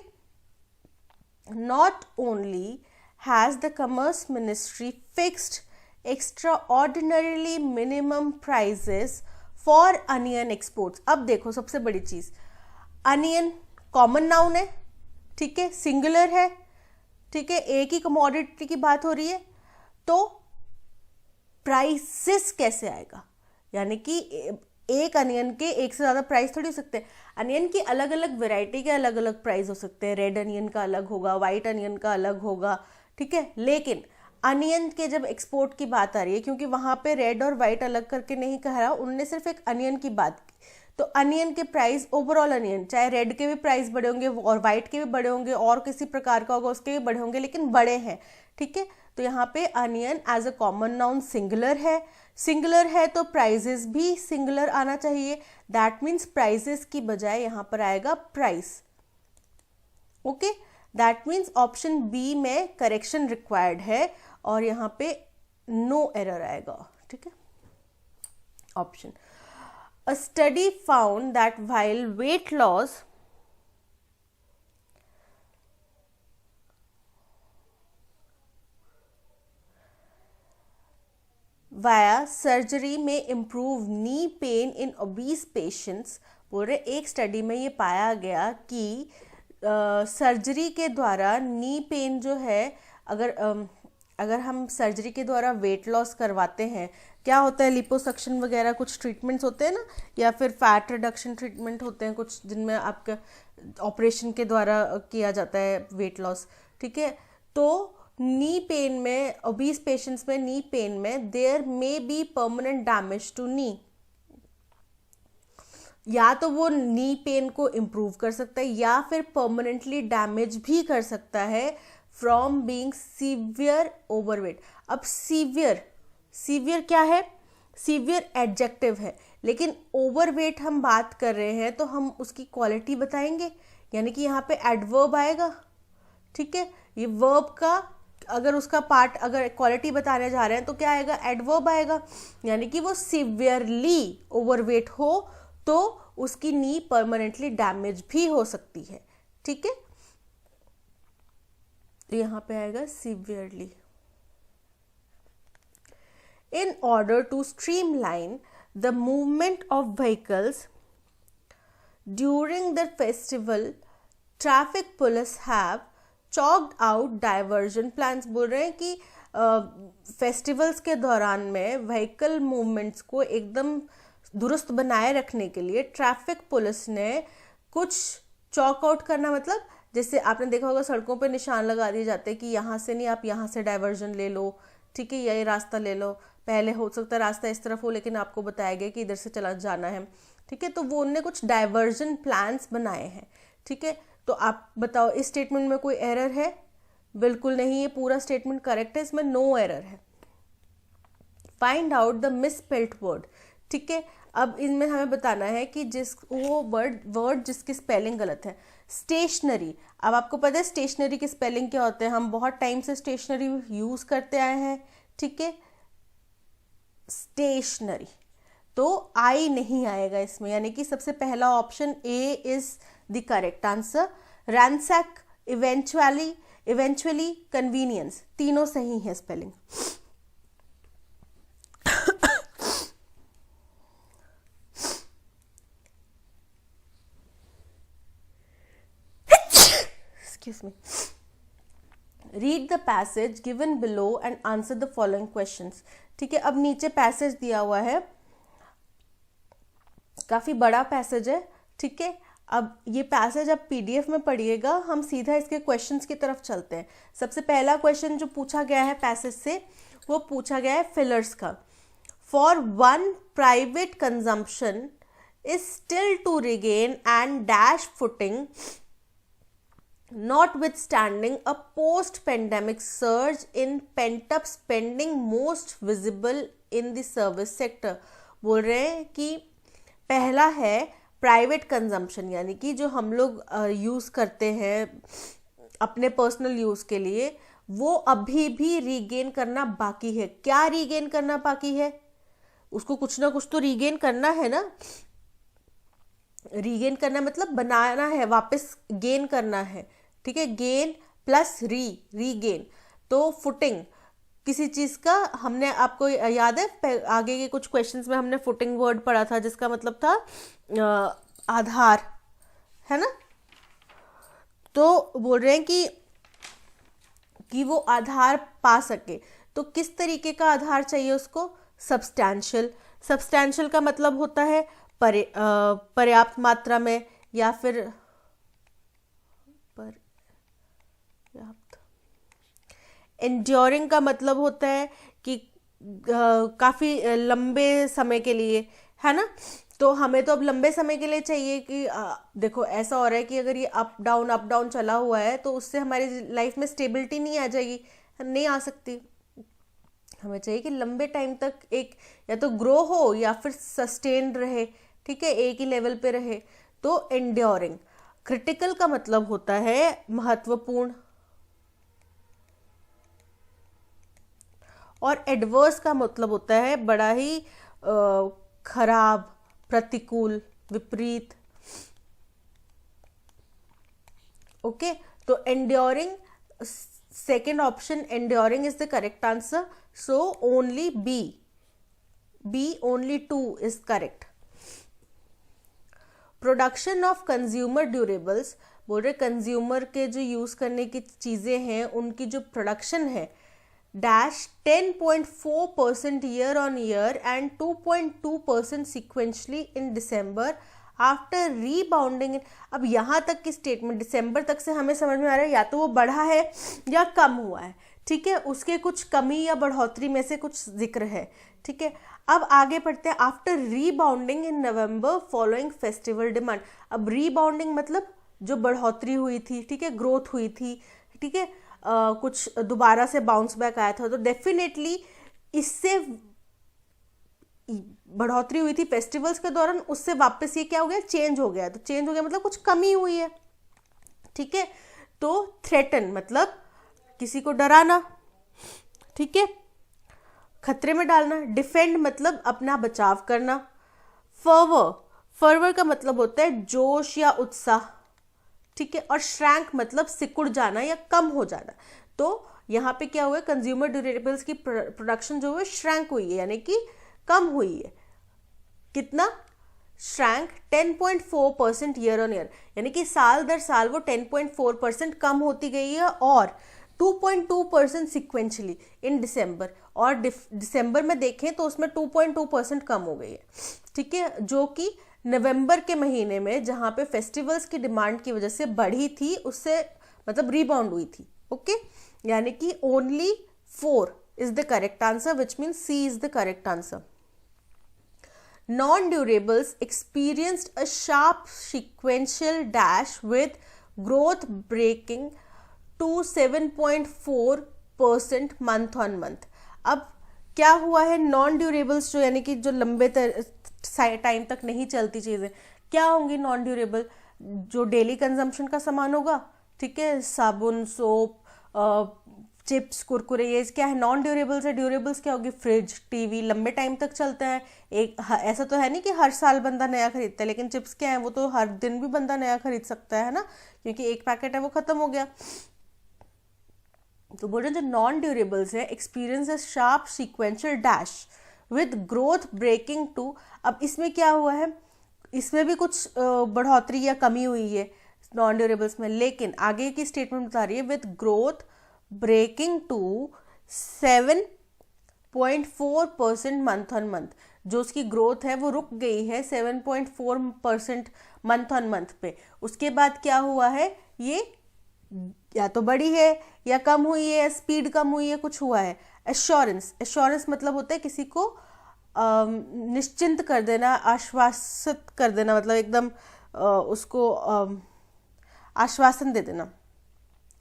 not only has the commerce ministry fixed extraordinarily minimum prices for onion exports। अब देखो, सबसे बड़ी चीज, अनियन कॉमन नाउन है, ठीक है, सिंगुलर है, ठीक है, एक ही कमोडिटी की बात हो रही है, तो प्राइसेस कैसे आएगा? यानी कि एक अनियन के एक से ज्यादा प्राइस थोड़ी हो सकते हैं। अनियन की अलग अलग वेराइटी के अलग अलग प्राइस हो सकते हैं। रेड अनियन का अलग होगा, व्हाइट अनियन का अलग होगा। ठीक है, लेकिन अनियन के जब एक्सपोर्ट की बात आ रही है, क्योंकि वहां पे रेड और व्हाइट अलग करके नहीं कह रहा, उन्होंने सिर्फ एक अनियन की बात की, तो अनियन के प्राइस ओवरऑल अनियन, चाहे रेड के भी प्राइस बड़े होंगे और व्हाइट के भी बड़े होंगे और किसी प्रकार का होगा उसके भी बड़े होंगे, लेकिन बड़े हैं। ठीक है, तो यहाँ पे onion as a common noun singular है तो प्राइजेस भी सिंगुलर आना चाहिए। दैट मीन्स प्राइजेस की बजाय यहाँ पर आएगा price. Okay, that means option B में करेक्शन रिक्वायर्ड है और यहाँ पे नो एरर आएगा, ठीक है। Option, a study found that while weight loss via surgery may improve knee pain in obese patients, बोल रहे एक स्टडी में ये पाया गया कि सर्जरी के द्वारा नी पेन जो है, अगर हम सर्जरी के द्वारा वेट लॉस करवाते हैं, क्या होता है, लिपोसक्शन वगैरह कुछ ट्रीटमेंट्स होते हैं ना, या फिर फैट रिडक्शन ट्रीटमेंट होते हैं कुछ, जिनमें आपका ऑपरेशन के द्वारा किया जाता है वेट लॉस, ठीक है। तो नी पेन में, ओबीस पेशेंट्स में नी पेन में there may be permanent damage to knee, या तो वो नी पेन को इम्प्रूव कर सकता है या फिर परमानेंटली डैमेज भी कर सकता है फ्रॉम बीइंग सीवियर ओवरवेट। अब सीवियर क्या है, सीवियर एडजेक्टिव है, लेकिन ओवरवेट हम बात कर रहे हैं तो हम उसकी क्वालिटी बताएंगे, यानी कि यहाँ पे एडवर्ब आएगा, ठीक है। ये वर्ब का अगर उसका पार्ट, अगर क्वालिटी बताने जा रहे हैं तो क्या आएगा, एडवर्ब आएगा, यानी कि वो सीवियरली ओवरवेट हो तो उसकी नी परमानेंटली डैमेज भी हो सकती है, ठीक है। तो यहाँ पे आएगा severely. In order to streamline the movement of vehicles during the festival, traffic police have chalked out diversion plans। बोल रहे हैं कि फेस्टिवल्स के दौरान में व्हीकल मूवमेंट्स को एकदम दुरुस्त बनाए रखने के लिए ट्रैफिक पुलिस ने कुछ चॉक आउट करना, मतलब जैसे आपने देखा होगा सड़कों पे निशान लगा दिए जाते हैं कि यहाँ से नहीं, आप यहाँ से डाइवर्जन ले लो, ठीक है, ये रास्ता ले लो। पहले हो सकता है रास्ता इस तरफ हो, लेकिन आपको बताया गया कि इधर से चला जाना है, ठीक है। तो वो उनने कुछ डाइवर्जन प्लान्स बनाए हैं, ठीक है। तो आप बताओ इस स्टेटमेंट में कोई एरर है? बिल्कुल नहीं, ये पूरा स्टेटमेंट करेक्ट है, इसमें नो एरर है। Find out the misspelled word, ठीक है। अब इनमें हमें बताना है कि वो वर्ड जिसकी स्पेलिंग गलत है। स्टेशनरी, अब आपको पता है स्टेशनरी की स्पेलिंग क्या होते हैं, हम बहुत टाइम से स्टेशनरी यूज करते आए हैं, ठीक है। स्टेशनरी, तो आई नहीं आएगा इसमें, यानी कि सबसे पहला option A is the correct answer. Ransack, eventually, convenience, तीनों सही है spelling. Excuse me. Read the passage given below and answer the following questions। ठीक है, अब नीचे पैसेज दिया हुआ है, काफी बड़ा पैसेज है, ठीक है। अब ये पैसेज आप पीडीएफ में पढ़िएगा, हम सीधा इसके क्वेश्चंस की तरफ चलते हैं। सबसे पहला क्वेश्चन जो पूछा गया है पैसेज से, वो पूछा गया है फिलर्स का। For one private consumption is still to regain and dash footing notwithstanding a post-pandemic surge in pent-up spending most visible in the service sector। बोल रहे हैं कि पहला है प्राइवेट कंजम्पशन, यानी कि जो हम लोग यूज़ करते हैं अपने पर्सनल यूज़ के लिए, वो अभी भी रीगेन करना बाकी है। क्या रीगेन करना बाकी है? उसको कुछ ना कुछ तो रीगेन करना है ना। रीगेन करना मतलब बनाना है, वापस गेन करना है, ठीक है। गेन प्लस रीगेन, तो फुटिंग किसी चीज का, हमने आपको याद है आगे के कुछ क्वेश्चंस में हमने फुटिंग वर्ड पढ़ा था, जिसका मतलब था आधार, है ना। तो बोल रहे हैं कि वो आधार पा सके, तो किस तरीके का आधार चाहिए उसको? सब्सटैंशियल का मतलब होता है पर्याप्त मात्रा में, या फिर एंड्योरिंग का मतलब होता है कि काफी लंबे समय के लिए, है ना। तो हमें तो अब लंबे समय के लिए चाहिए कि देखो ऐसा हो रहा है कि अगर ये अप डाउन चला हुआ है तो उससे हमारी लाइफ में स्टेबिलिटी नहीं आ जाएगी, नहीं आ सकती। हमें चाहिए कि लंबे टाइम तक एक या तो ग्रो हो या फिर सस्टेन्ड रहे, ठीक है, एक ही लेवल पे रहे। तो एंड्योरिंग क्रिटिकल का मतलब होता है महत्वपूर्ण, और एडवर्स का मतलब होता है बड़ा ही खराब, प्रतिकूल, विपरीत। ओके, तो enduring, second option enduring is the correct answer, so only B only 2 is correct. Production of consumer durables, बोल रहे कंज्यूमर के जो यूज करने की चीजें हैं उनकी जो प्रोडक्शन है, dash 10.4% year on year and 2.2% sequentially in December after rebounding. अब यहाँ तक की स्टेटमेंट दिसंबर तक से हमें समझ में आ रहा है या तो वो बढ़ा है या कम हुआ है, ठीक है, उसके कुछ कमी या बढ़ोतरी में से कुछ जिक्र है, ठीक है। अब आगे पढ़ते हैं, आफ्टर रीबाउंडिंग इन नवंबर फॉलोइंग फेस्टिवल डिमांड। अब रीबाउंडिंग मतलब जो बढ़ोतरी हुई थी, ठीक है, ग्रोथ हुई थी, ठीक है, कुछ दोबारा से बाउंस बैक आया था, तो डेफिनेटली इससे बढ़ोतरी हुई थी फेस्टिवल्स के दौरान, उससे वापस ये क्या हो गया, चेंज हो गया। तो चेंज हो गया मतलब कुछ कमी हुई है, ठीक है। तो थ्रेटन मतलब किसी को डराना, ठीक है, खतरे में डालना। डिफेंड मतलब अपना बचाव करना। फर्वर का मतलब होता है जोश या उत्साह, ठीक है, और श्रैंक मतलब सिकुड़ जाना या कम हो जाना। तो यहाँ पे क्या हुआ है, कंज्यूमर ड्यूरेबल्स की प्रोडक्शन जो है श्रैंक हुई है, यानी कि कम हुई है। कितना श्रैंक 10.4% ईयर ऑन ईयर, यानी कि साल दर साल वो 10.4% कम होती गई है, और 2.2% सिक्वेंशली इन दिसंबर, और दिसंबर में देखें तो उसमें 2.2% कम हो गई है, ठीक है, जो कि नवंबर के महीने में जहां पे फेस्टिवल्स की डिमांड की वजह से बढ़ी थी, उससे मतलब रीबाउंड हुई थी। ओके, यानी कि only 4 is the correct answer, which means C is the correct answer. Non-durables experienced a sharp sequential dash with growth breaking to 7.4% month on month. अब क्या हुआ है, नॉन ड्यूरेबल्स जो यानी कि जो लंबे टाइम तक नहीं चलती चीज़ें, क्या होंगी नॉन ड्यूरेबल, जो डेली कंजम्पशन का सामान होगा, ठीक है, साबुन, सोप, चिप्स, कुरकुरे, ये क्या है, नॉन ड्यूरेबल्स है। ड्यूरेबल्स क्या होगी, फ्रिज, टीवी, लंबे टाइम तक चलता है। ऐसा तो है नहीं कि हर साल बंदा नया खरीदता है, लेकिन चिप्स क्या है, वो तो हर दिन भी बंदा नया खरीद सकता है ना, क्योंकि एक पैकेट है वो खत्म हो गया। तो बोल रहे जो नॉन ड्यूरेबल्स है, experience a sharp sequential dash with growth breaking to. अब इसमें क्या हुआ है, इसमें भी कुछ बढ़ोतरी या कमी हुई है नॉन ड्यूरेबल्स में, लेकिन आगे की स्टेटमेंट बता रही है with growth breaking to 7.4% month on month. जो उसकी ग्रोथ है वो रुक गई है 7.4% मंथ ऑन मंथ पे। उसके बाद क्या हुआ है, ये या तो बढ़ी है या कम हुई है, या स्पीड कम हुई है, कुछ हुआ है। एश्योरेंस मतलब होता है किसी को निश्चिंत कर देना, आश्वासित कर देना, मतलब एकदम उसको आश्वासन दे देना।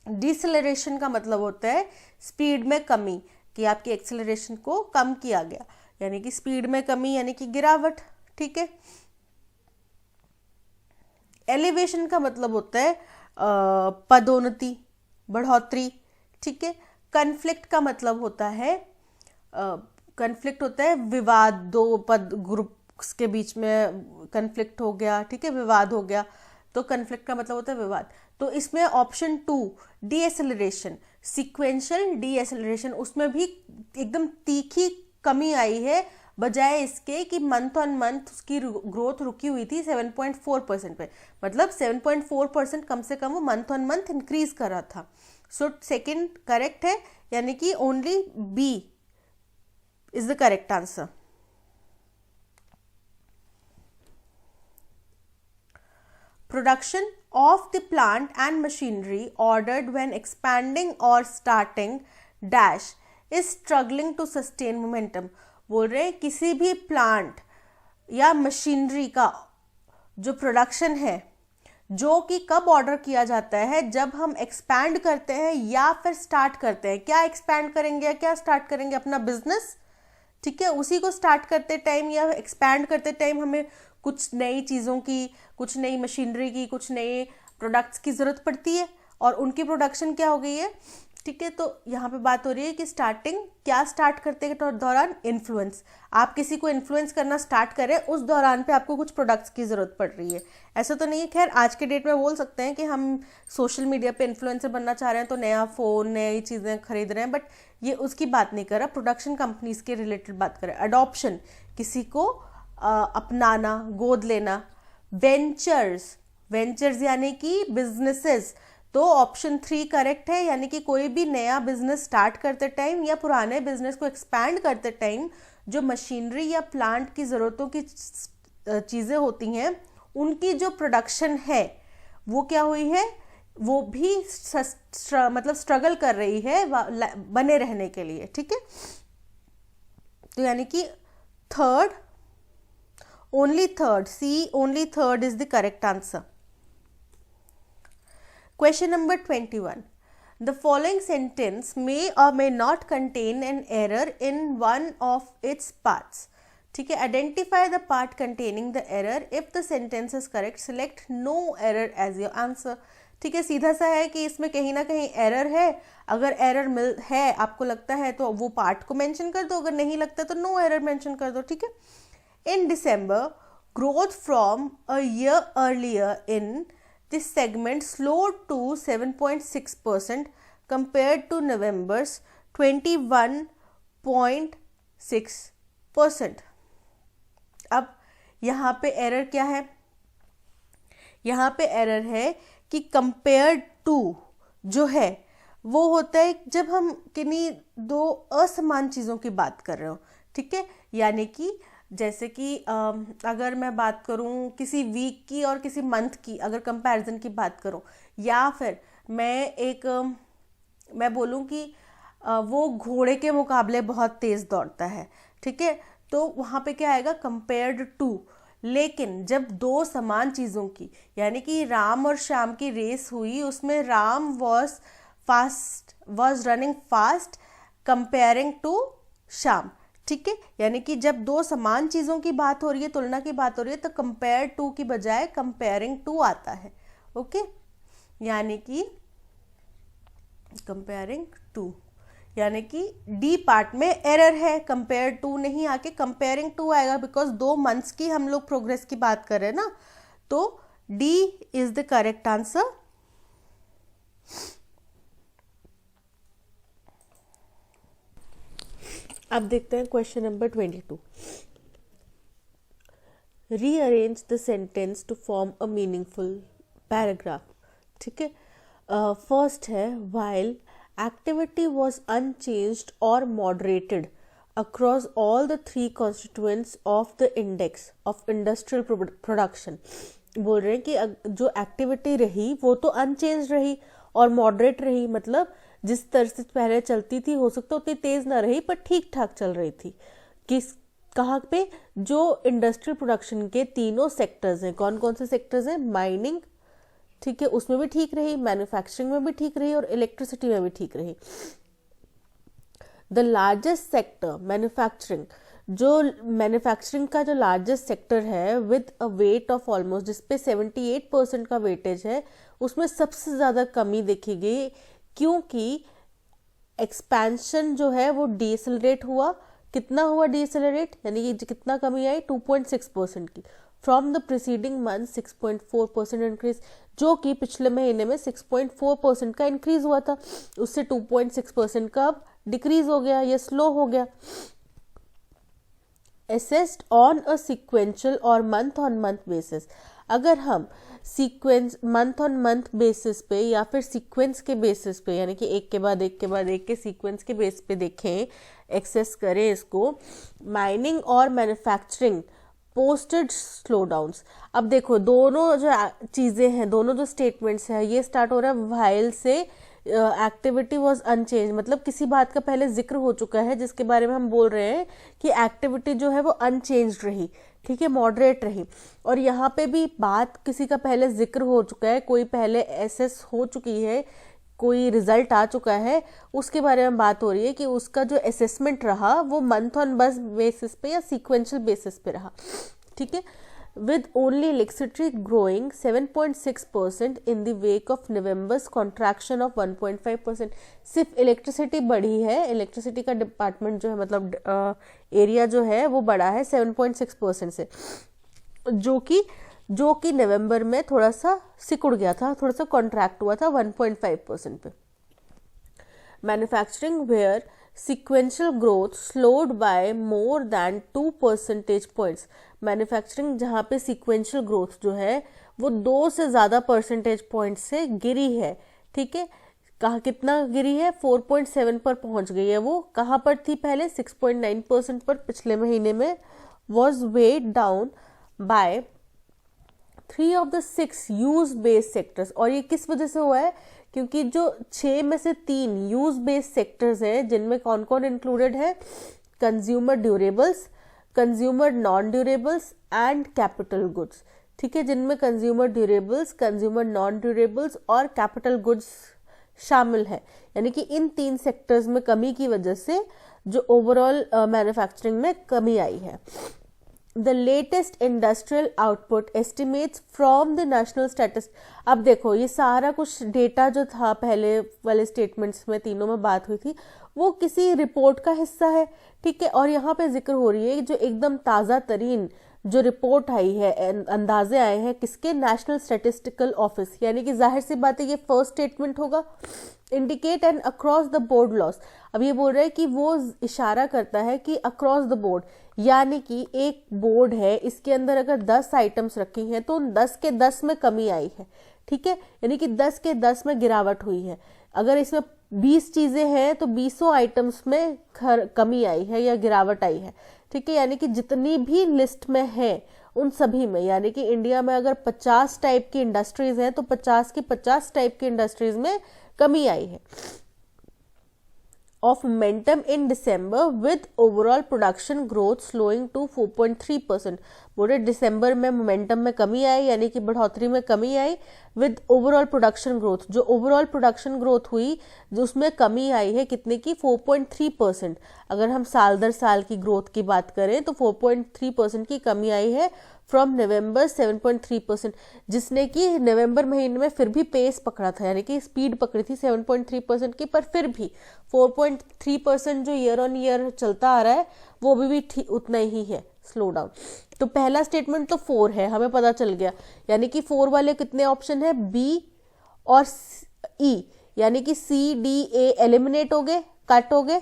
डिसेलरेशन का मतलब होता है स्पीड में कमी, कि आपकी एक्सेलरेशन को कम किया गया, यानी कि स्पीड में कमी यानी कि गिरावट, ठीक है। एलिवेशन का मतलब होता है पदोन्नति, बढ़ोतरी, ठीक है। कन्फ्लिक्ट का मतलब होता है कन्फ्लिक्ट होता है विवाद, दो पद ग्रुप्स के बीच में कन्फ्लिक्ट हो गया, ठीक है, विवाद हो गया, तो कन्फ्लिक्ट का मतलब होता है विवाद। तो इसमें ऑप्शन 2 डीएसेलरेशन, सीक्वेंशियल डीएसेलरेशन, उसमें भी एकदम तीखी कमी आई है, बजाय इसके कि मंथ ऑन मंथ उसकी ग्रोथ रुकी हुई थी 7.4% पे, मतलब 7.4% कम से कम वो मंथ ऑन मंथ इंक्रीज कर रहा था। सो सेकंड करेक्ट है, यानी कि only B is the correct answer. Production of the plant and machinery ordered when expanding or starting dash is struggling to sustain momentum। बोल रहे किसी भी प्लांट या मशीनरी का जो प्रोडक्शन है, जो कि कब ऑर्डर किया जाता है, जब हम एक्सपैंड करते हैं या फिर स्टार्ट करते हैं। क्या एक्सपैंड करेंगे या क्या स्टार्ट करेंगे, अपना बिजनेस, ठीक है, उसी को स्टार्ट करते टाइम या एक्सपैंड करते टाइम हमें कुछ नई चीज़ों की, कुछ नई मशीनरी की, कुछ नए प्रोडक्ट्स की ज़रूरत पड़ती है और उनकी प्रोडक्शन क्या हो गई है, ठीक है। तो यहाँ पे बात हो रही है कि स्टार्टिंग क्या स्टार्ट करते के दौरान, इन्फ्लुएंस, आप किसी को इन्फ्लुएंस करना स्टार्ट करें उस दौरान पे आपको कुछ प्रोडक्ट्स की ज़रूरत पड़ रही है। ऐसा तो नहीं है, खैर आज के डेट में बोल सकते हैं कि हम सोशल मीडिया पे इन्फ्लुएंसर बनना चाह रहे हैं तो नया फ़ोन, नई चीज़ें खरीद रहे हैं, बट ये उसकी बात नहीं कर रहा, प्रोडक्शन कंपनीज के रिलेटेड बात करें। अडॉप्शन, किसी को अपनाना, गोद लेना। वेंचर्स यानी कि बिजनेसेस, तो ऑप्शन 3 करेक्ट है, यानी कि कोई भी नया बिजनेस स्टार्ट करते टाइम या पुराने बिजनेस को एक्सपैंड करते टाइम जो मशीनरी या प्लांट की ज़रूरतों की चीज़ें होती हैं, उनकी जो प्रोडक्शन है वो क्या हुई है, वो भी मतलब स्ट्रगल कर रही है बने रहने के लिए, ठीक है। तो यानी कि third, only third is the correct answer. Question number 21. The following sentence may or may not contain an error in one of its parts. ठीक है, identify the part containing the error. If the sentence is correct, select no error as your answer. ठीक है, सीधा सा है कि इसमें कहीं ना कहीं एरर है। अगर एरर है आपको लगता है तो वो पार्ट को मेंशन कर दो, अगर नहीं लगता तो नो एरर मेंशन कर दो, ठीक है। In December, growth from a year earlier in this segment slowed to 7.6% compared to November's 21.6%. अब यहाँ पे एरर क्या है, यहाँ पे एरर है कि compared to जो है वो होता है जब हम किन्हीं दो असमान चीज़ों की बात कर रहे हो, ठीक है। यानी कि जैसे कि अगर मैं बात करूं किसी वीक की और किसी मंथ की, अगर कंपैरिजन की बात करूं, या फिर मैं बोलूं कि वो घोड़े के मुकाबले बहुत तेज़ दौड़ता है, ठीक है, तो वहाँ पे क्या आएगा, कंपेयर्ड टू। लेकिन जब दो समान चीज़ों की, यानी कि राम और श्याम की रेस हुई, उसमें Ram was running fast comparing to Shyam, ठीक है। यानी कि जब दो समान चीज़ों की बात हो रही है, तुलना की बात हो रही है, तो कंपेयर टू की बजाय कंपेयरिंग टू आता है, ओके। यानी कि कंपेयरिंग टू, यानी कि डी पार्ट में एरर है, कंपेयर टू नहीं आके कंपेयरिंग टू आएगा, बिकॉज 2 मंथ्स की हम लोग प्रोग्रेस की बात कर रहे हैं ना, तो D is the correct answer. अब देखते हैं question number 22। Rearrange the sentence to form a meaningful paragraph, ठीक है। फर्स्ट है, व्हाइल एक्टिविटी वॉज अनचेंज्ड और moderated across all the 3 constituents of the index of industrial production. बोल रहे हैं कि जो एक्टिविटी रही वो तो अनचेंज रही और मॉडरेट रही, मतलब जिस तरह से पहले चलती थी, हो सकता उतनी तेज ना रही पर ठीक ठाक चल रही थी। कहाँ पे, जो इंडस्ट्रियल प्रोडक्शन के तीनों सेक्टर्स हैं, कौन कौन से सेक्टर्स हैं, माइनिंग, ठीक है, उसमें भी ठीक रही, मैन्युफैक्चरिंग में भी ठीक रही और इलेक्ट्रिसिटी में भी ठीक रही। द लार्जेस्ट सेक्टर मैन्युफैक्चरिंग, जो मैन्युफैक्चरिंग का जो लार्जेस्ट सेक्टर है with a weight of almost, जिसपे 78% का वेटेज है, उसमें सबसे ज़्यादा कमी देखी गई, क्योंकि एक्सपेंशन जो है वो डिसेलरेट हुआ। कितना हुआ डिसेलरेट, यानी कि कितना कमी आई, 2.6% की, from the preceding month 6.4% increase, जो कि पिछले महीने में 6.4% का इंक्रीज हुआ था, उससे 2.6% का अब डिक्रीज हो गया, या स्लो हो गया। असेस्ड ऑन अ सीक्वेंशियल और मंथ ऑन मंथ बेसिस, अगर हम sequence month on month basis पे या फिर सीक्वेंस के बेसिस पे, यानी कि एक के बाद एक के बाद एक के सीक्वेंस के बेस पे देखें, एक्सेस करें इसको, माइनिंग और मैन्युफैक्चरिंग पोस्टेड स्लो डाउन्स। अब देखो दोनों जो चीज़ें हैं, दोनों जो स्टेटमेंट्स हैं, ये स्टार्ट हो रहा है व्हाइल से, एक्टिविटी वॉज अनचेंज, मतलब किसी बात का पहले जिक्र हो चुका है जिसके बारे में हम बोल रहे हैं कि एक्टिविटी जो है वो अनचेंज रही, ठीक है, मॉडरेट रही। और यहाँ पे भी बात किसी का पहले जिक्र हो चुका है, कोई पहले एसेस हो चुकी है, कोई रिजल्ट आ चुका है, उसके बारे में बात हो रही है कि उसका जो असेसमेंट रहा वो मंथ ऑन बस बेसिस पे या सीक्वेंशियल बेसिस पे रहा, ठीक है। with only electricity growing 7.6% in the wake of November's contraction of 1.5%. सिर्फ इलेक्ट्रिसिटी बढ़ी है, इलेक्ट्रिसिटी का डिपार्टमेंट जो है मतलब एरिया जो है वो बढ़ा है 7.6% से, जो कि नवंबर में थोड़ा सा सिकुड़ गया था, थोड़ा सा कॉन्ट्रैक्ट हुआ था 1.5% पे. Manufacturing where sequential growth slowed by more than 2 percentage points. Manufacturing जहाँ पे sequential growth जो है वो 2 से ज़्यादा परसेंटेज पॉइंट से गिरी है. ठीक है, कहाँ कितना गिरी है, 4.7 पर पहुँच गई है. वो कहाँ पर थी पहले, 6.9% पर पिछले महीने में. was weighed down by 3 of the 6 use based sectors. और ये किस वजह से हुआ है, क्योंकि जो 6 में से 3 यूज बेस्ड सेक्टर्स हैं जिनमें कौन कौन इंक्लूडेड है, consumer durables, consumer non durables and capital goods. ठीक है, जिनमें consumer durables, consumer non durables और कैपिटल गुड्स शामिल है. यानी कि इन 3 सेक्टर्स में कमी की वजह से जो ओवरऑल मैन्युफैक्चरिंग में कमी आई है. The latest industrial output estimates from the national statistics. अब देखो ये सारा कुछ डेटा जो था पहले वाले स्टेटमेंट्स में तीनों में बात हुई थी वो किसी रिपोर्ट का हिस्सा है. ठीक है, और यहाँ पे जिक्र हो रही है जो एकदम ताज़ा तरीन जो रिपोर्ट आई है, अंदाजे आए हैं किसके, नेशनल स्टैटिस्टिकल ऑफिस. यानी कि जाहिर सी बात है ये फर्स्ट स्टेटमेंट होगा. Indicate and across the board loss. अब ये बोल रहा है कि वो इशारा करता है कि अक्रॉस द बोर्ड, यानी कि एक बोर्ड है, इसके अंदर अगर 10 आइटम्स रखी हैं तो उन 10 के 10 में कमी आई है. ठीक है, यानी कि 10 के 10 में गिरावट हुई है. अगर इसमें 20 चीजें हैं तो 20 आइटम्स में कमी आई है या गिरावट आई है. ठीक है, यानी कि जितनी भी लिस्ट में है उन सभी में, यानी कि इंडिया में अगर 50 टाइप की इंडस्ट्रीज हैं तो 50 की 50 टाइप की इंडस्ट्रीज में कमी आई है. of momentum in December with overall production growth slowing to 4.3%. बोले दिसंबर में मोमेंटम में कमी आई, यानी कि बढ़ोतरी में कमी आई. विद ओवरऑल प्रोडक्शन ग्रोथ, जो ओवरऑल प्रोडक्शन ग्रोथ हुई जो उसमें कमी आई है कितने की, 4.3%. अगर हम साल दर साल की ग्रोथ की बात करें तो 4.3% की कमी आई है फ्रॉम नवंबर 7.3%, जिसने कि नवंबर महीने में फिर भी पेस पकड़ा था, यानी कि स्पीड पकड़ी थी 7.3% की, पर फिर भी 4.3% जो ईयर ऑन ईयर चलता आ रहा है वो भी उतना ही है, स्लो डाउन. तो पहला स्टेटमेंट तो 4 है, हमें पता चल गया. यानी कि 4 वाले कितने ऑप्शन है, बी और ई, यानी कि सी डी ए एलिमिनेट हो गए, कट हो गए.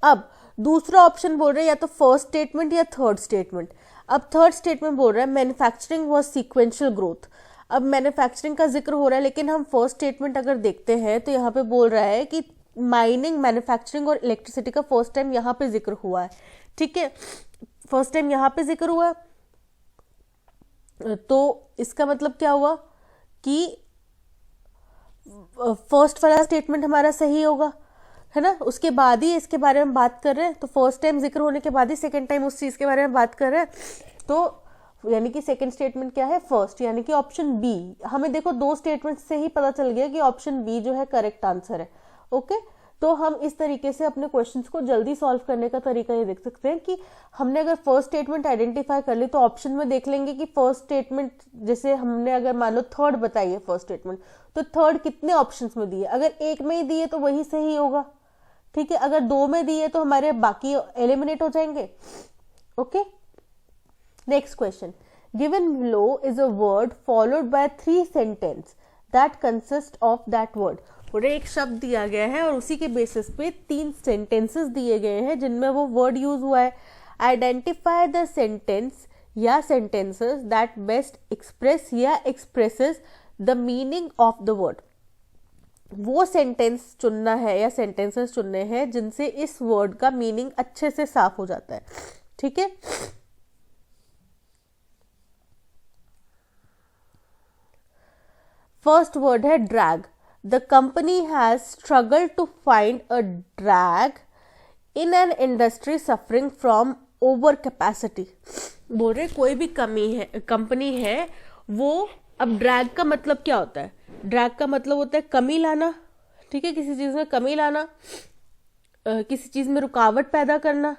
अब दूसरा ऑप्शन बोल रहे हैं या तो फर्स्ट स्टेटमेंट या थर्ड स्टेटमेंट. अब थर्ड स्टेटमेंट बोल रहा है मैन्युफैक्चरिंग वाज सीक्वेंशियल ग्रोथ. अब मैन्युफैक्चरिंग का जिक्र हो रहा है, लेकिन हम फर्स्ट स्टेटमेंट अगर देखते हैं तो यहाँ पे बोल रहा है कि माइनिंग, मैन्युफैक्चरिंग और इलेक्ट्रिसिटी का फर्स्ट टाइम यहाँ पे जिक्र हुआ है. ठीक है, फर्स्ट टाइम यहाँ पे जिक्र हुआ, तो इसका मतलब क्या हुआ कि फर्स्ट वाला स्टेटमेंट हमारा सही होगा, है ना. उसके बाद ही इसके बारे में बात कर रहे हैं, तो फर्स्ट टाइम जिक्र होने के बाद ही सेकंड टाइम उस चीज के बारे में बात कर रहे हैं, तो यानी कि सेकंड स्टेटमेंट क्या है, फर्स्ट, यानी कि ऑप्शन बी. हमें देखो 2 स्टेटमेंट से ही पता चल गया कि ऑप्शन बी जो है करेक्ट आंसर है. ओके, तो हम इस तरीके से अपने क्वेश्चंस को जल्दी सॉल्व करने का तरीका ये देख सकते हैं कि हमने अगर फर्स्ट स्टेटमेंट आइडेंटिफाई कर ली तो ऑप्शन में देख लेंगे कि फर्स्ट स्टेटमेंट, जैसे हमने अगर मान लो थर्ड बताई है फर्स्ट स्टेटमेंट, तो थर्ड कितने ऑप्शंस में दिए, अगर एक में ही दिए तो वही सही होगा. ठीक है, अगर 2 में दिए तो हमारे बाकी एलिमिनेट हो जाएंगे. Okay, next question. Given below is a word followed by 3 sentence that consist of that word. पूरे एक शब्द दिया गया है और उसी के बेसिस पे 3 सेंटेंसेस दिए गए हैं जिनमें वो वर्ड यूज हुआ है. आइडेंटिफाई द सेंटेंस या सेंटेंसेस दैट बेस्ट एक्सप्रेस या expresses the meaning of the word. वो सेंटेंस चुनना है या सेंटेंसेस चुनने हैं जिनसे इस वर्ड का मीनिंग अच्छे से साफ हो जाता है. ठीक है, फर्स्ट वर्ड है drag. The company has struggled to find a drag in an industry suffering from overcapacity. बोल रहे कोई भी कंपनी है वो, अब ड्रैग का मतलब क्या होता है, ड्रैग का मतलब होता है कमी लाना. ठीक है, किसी चीज में कमी लाना, किसी चीज में रुकावट पैदा करना.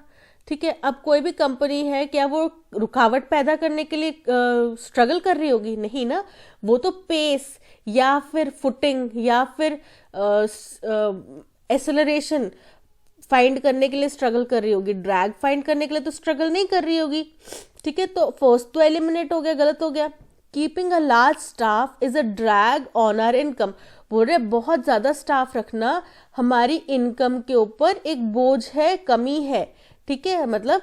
ठीक है, अब कोई भी कंपनी है, क्या वो रुकावट पैदा करने के लिए स्ट्रगल कर रही होगी? नहीं ना, वो तो पेस या फिर फुटिंग या फिर एक्सेलरेशन फाइंड करने के लिए स्ट्रगल कर रही होगी, ड्रैग फाइंड करने के लिए तो स्ट्रगल नहीं कर रही होगी। ठीक है, तो फर्स्ट तो एलिमिनेट हो गया, गलत हो गया। Keeping a large staff is a drag on our income, बोल रहे बहुत ज्यादा स्टाफ रखना हमारी इनकम के ऊपर एक बोझ है, कमी है। ठीक है, मतलब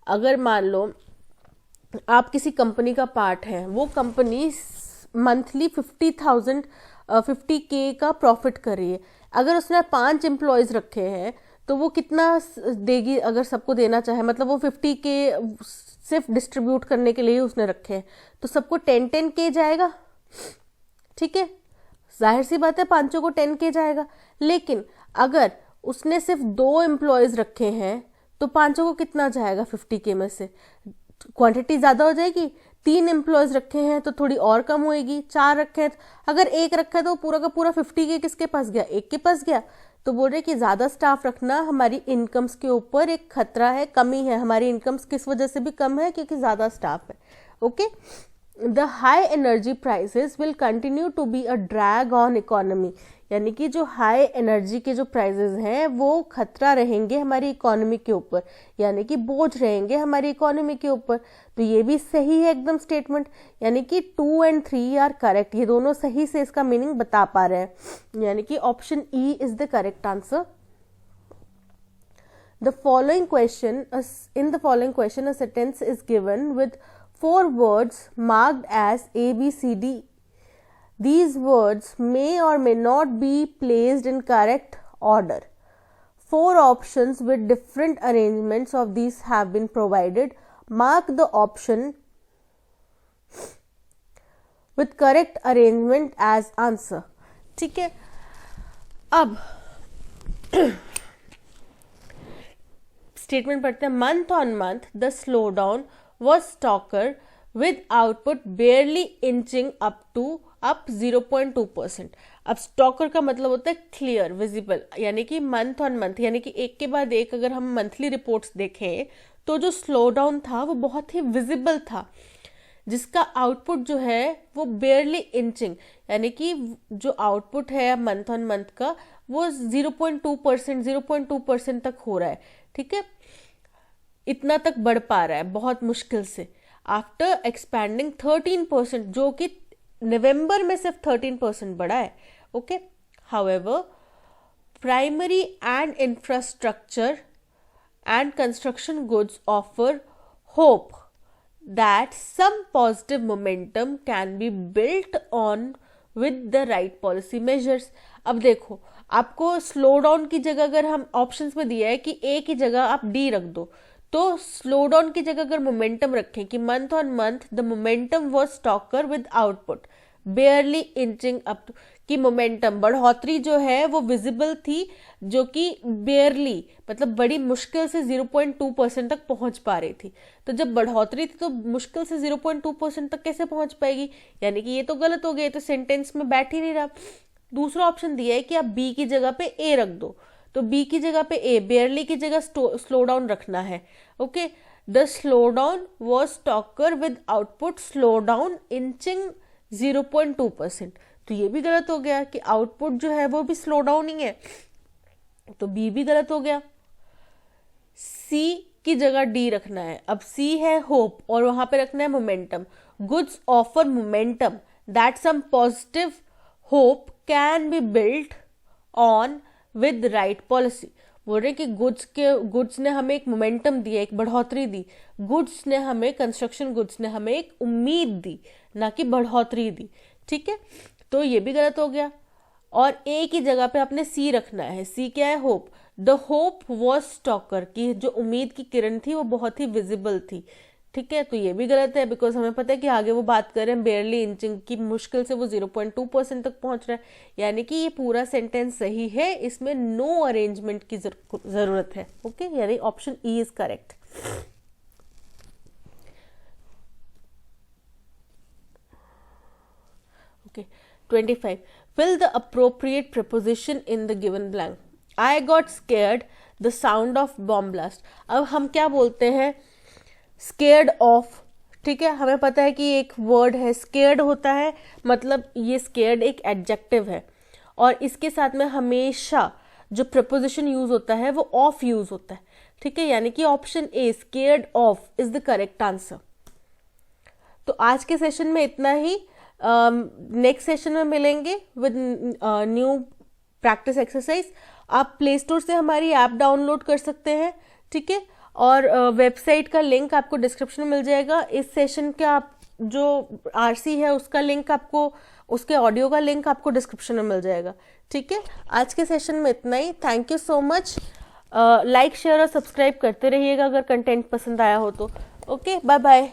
अगर मान लो आप किसी कंपनी का पार्ट है, वो कंपनी मंथली 50K का प्रॉफिट कर रही है, अगर उसने 5 एम्प्लॉयज रखे हैं तो वो कितना देगी? अगर सबको देना चाहे, मतलब वो 50K सिर्फ डिस्ट्रीब्यूट करने के लिए उसने रखे हैं, तो सबको 10K जाएगा। ठीक है, जाहिर सी बात है 5 को 10K जाएगा। लेकिन अगर उसने सिर्फ 2 एम्प्लॉयज रखे हैं तो 5 को कितना जाएगा? 50K में से क्वांटिटी ज्यादा हो जाएगी। 3 एम्प्लॉयज रखे हैं तो थोड़ी और कम होएगी। 4 रखे हैं, अगर 1 रखा है तो पूरा का पूरा 50K किसके पास गया? 1 के पास गया। तो बोल रहे कि ज्यादा स्टाफ रखना हमारी इनकम्स के ऊपर एक खतरा है, कमी है। हमारी इनकम्स किस वजह से भी कम है? क्योंकि ज्यादा स्टाफ है। Okay, the high energy prices will continue to be a drag on economy, यानी कि जो हाई एनर्जी के जो प्राइसेस हैं वो खतरा रहेंगे हमारी इकोनॉमी के ऊपर, यानी कि बोझ रहेंगे हमारी इकोनॉमी के ऊपर। तो ये भी सही है एकदम स्टेटमेंट, यानी कि 2 and 3 आर करेक्ट, ये दोनों सही से इसका मीनिंग बता पा रहे हैं, यानी कि option E is the correct answer. The following question, in the following question, a sentence is given with 4 words marked as A, B, C, D. These words may or may not be placed in correct order. 4 options with different arrangements of these have been provided. Mark the option with correct arrangement as answer. ठीक है, अब statement पढ़ते हैं। Month on month the slow down was stalker with output बेयरली inching up 0.2%। अब stalker का मतलब होता है क्लियर, विजिबल, यानी कि मंथ ऑन मंथ, यानी कि एक के बाद एक अगर हम मंथली रिपोर्ट्स देखें तो जो स्लो डाउन था वो बहुत ही विजिबल था, जिसका आउटपुट जो है वो बेयरली इंचिंग, यानी कि जो आउटपुट है मंथ ऑन मंथ का वो 0.2% तक हो रहा है। ठीक है, इतना तक बढ़ पा रहा है बहुत मुश्किल से। आफ्टर एक्सपैंडिंग 13%, जो कि नवंबर में सिर्फ 13% बढ़ा है। Okay, however primary and infrastructure and construction goods offer hope that some positive momentum can be built on with the right policy measures। अब देखो, आपको स्लो डाउन की जगह अगर हम ऑप्शंस में दिया है कि ए की जगह आप डी रख दो, तो स्लो डाउन की जगह अगर मोमेंटम रखें कि month on month the momentum was stalker with output बेयरली inching up, की मोमेंटम बढ़ोतरी जो है वो विजिबल थी, जो कि बेयरली मतलब बड़ी मुश्किल से 0.2% तक पहुंच पा रही थी। तो जब बढ़ोतरी थी तो मुश्किल से 0.2% तक कैसे पहुंच पाएगी? यानी कि ये तो गलत हो गया, तो सेंटेंस में बैठ ही नहीं रहा। दूसरा ऑप्शन दिया है कि आप बी की जगह पे ए रख दो, तो बी की जगह पे ए, बेयरली की जगह स्लो डाउन रखना है। Okay, the slow down was stalker with output slow down inching 0.2%। तो ये भी गलत हो गया कि आउटपुट जो है वो भी स्लो डाउन ही है, तो बी भी गलत हो गया। सी की जगह डी रखना है। अब सी है होप और वहां पे रखना है momentum. Goods offer momentum that some positive hope can be built on with right policy. बोल रहे कि गुड्स ने हमें एक मोमेंटम दिया, एक बढ़ोतरी दी। गुड्स ने हमें, कंस्ट्रक्शन गुड्स ने हमें एक उम्मीद दी, ना कि बढ़ोतरी दी। ठीक है, तो ये भी गलत हो गया। और ए की जगह पे आपने सी रखना है। सी क्या है? Hope. The hope was stalker, की जो उम्मीद की किरण थी वो बहुत ही विजिबल थी। ठीक है, तो ये भी गलत है, बिकॉज हमें पता है कि आगे वो बात कर रहे हैं बेयरली इंचिंग की, मुश्किल से वो 0.2% तक पहुंच रहा है, यानी कि ये पूरा सेंटेंस सही है, इसमें नो अरेंजमेंट की जरूरत है। ओके, यानी option E is correct. Okay, 25. Fill the appropriate preposition in the given blank. I got scared the sound of bomb blast. अब हम क्या बोलते हैं, स्केर्ड ऑफ, ठीक है, हमें पता है कि एक वर्ड है स्केर्ड होता है, मतलब ये स्केर्ड एक एडजेक्टिव है और इसके साथ में हमेशा जो प्रपोजिशन यूज होता है वो ऑफ यूज होता है, ठीक है, यानी कि option A scared of is the correct answer. तो आज के सेशन में इतना ही, नेक्स्ट सेशन में मिलेंगे विद न्यू प्रैक्टिस एक्सरसाइज। आप प्ले स्टोर से हमारी ऐप डाउनलोड कर सकते हैं, ठीक है, और वेबसाइट का लिंक आपको डिस्क्रिप्शन में मिल जाएगा। इस सेशन का जो आरसी है उसका लिंक आपको, उसके ऑडियो का लिंक आपको डिस्क्रिप्शन में मिल जाएगा, ठीक है। आज के सेशन में इतना ही, thank you so much. Like share और सब्सक्राइब करते रहिएगा अगर कंटेंट पसंद आया हो तो। Okay, bye bye.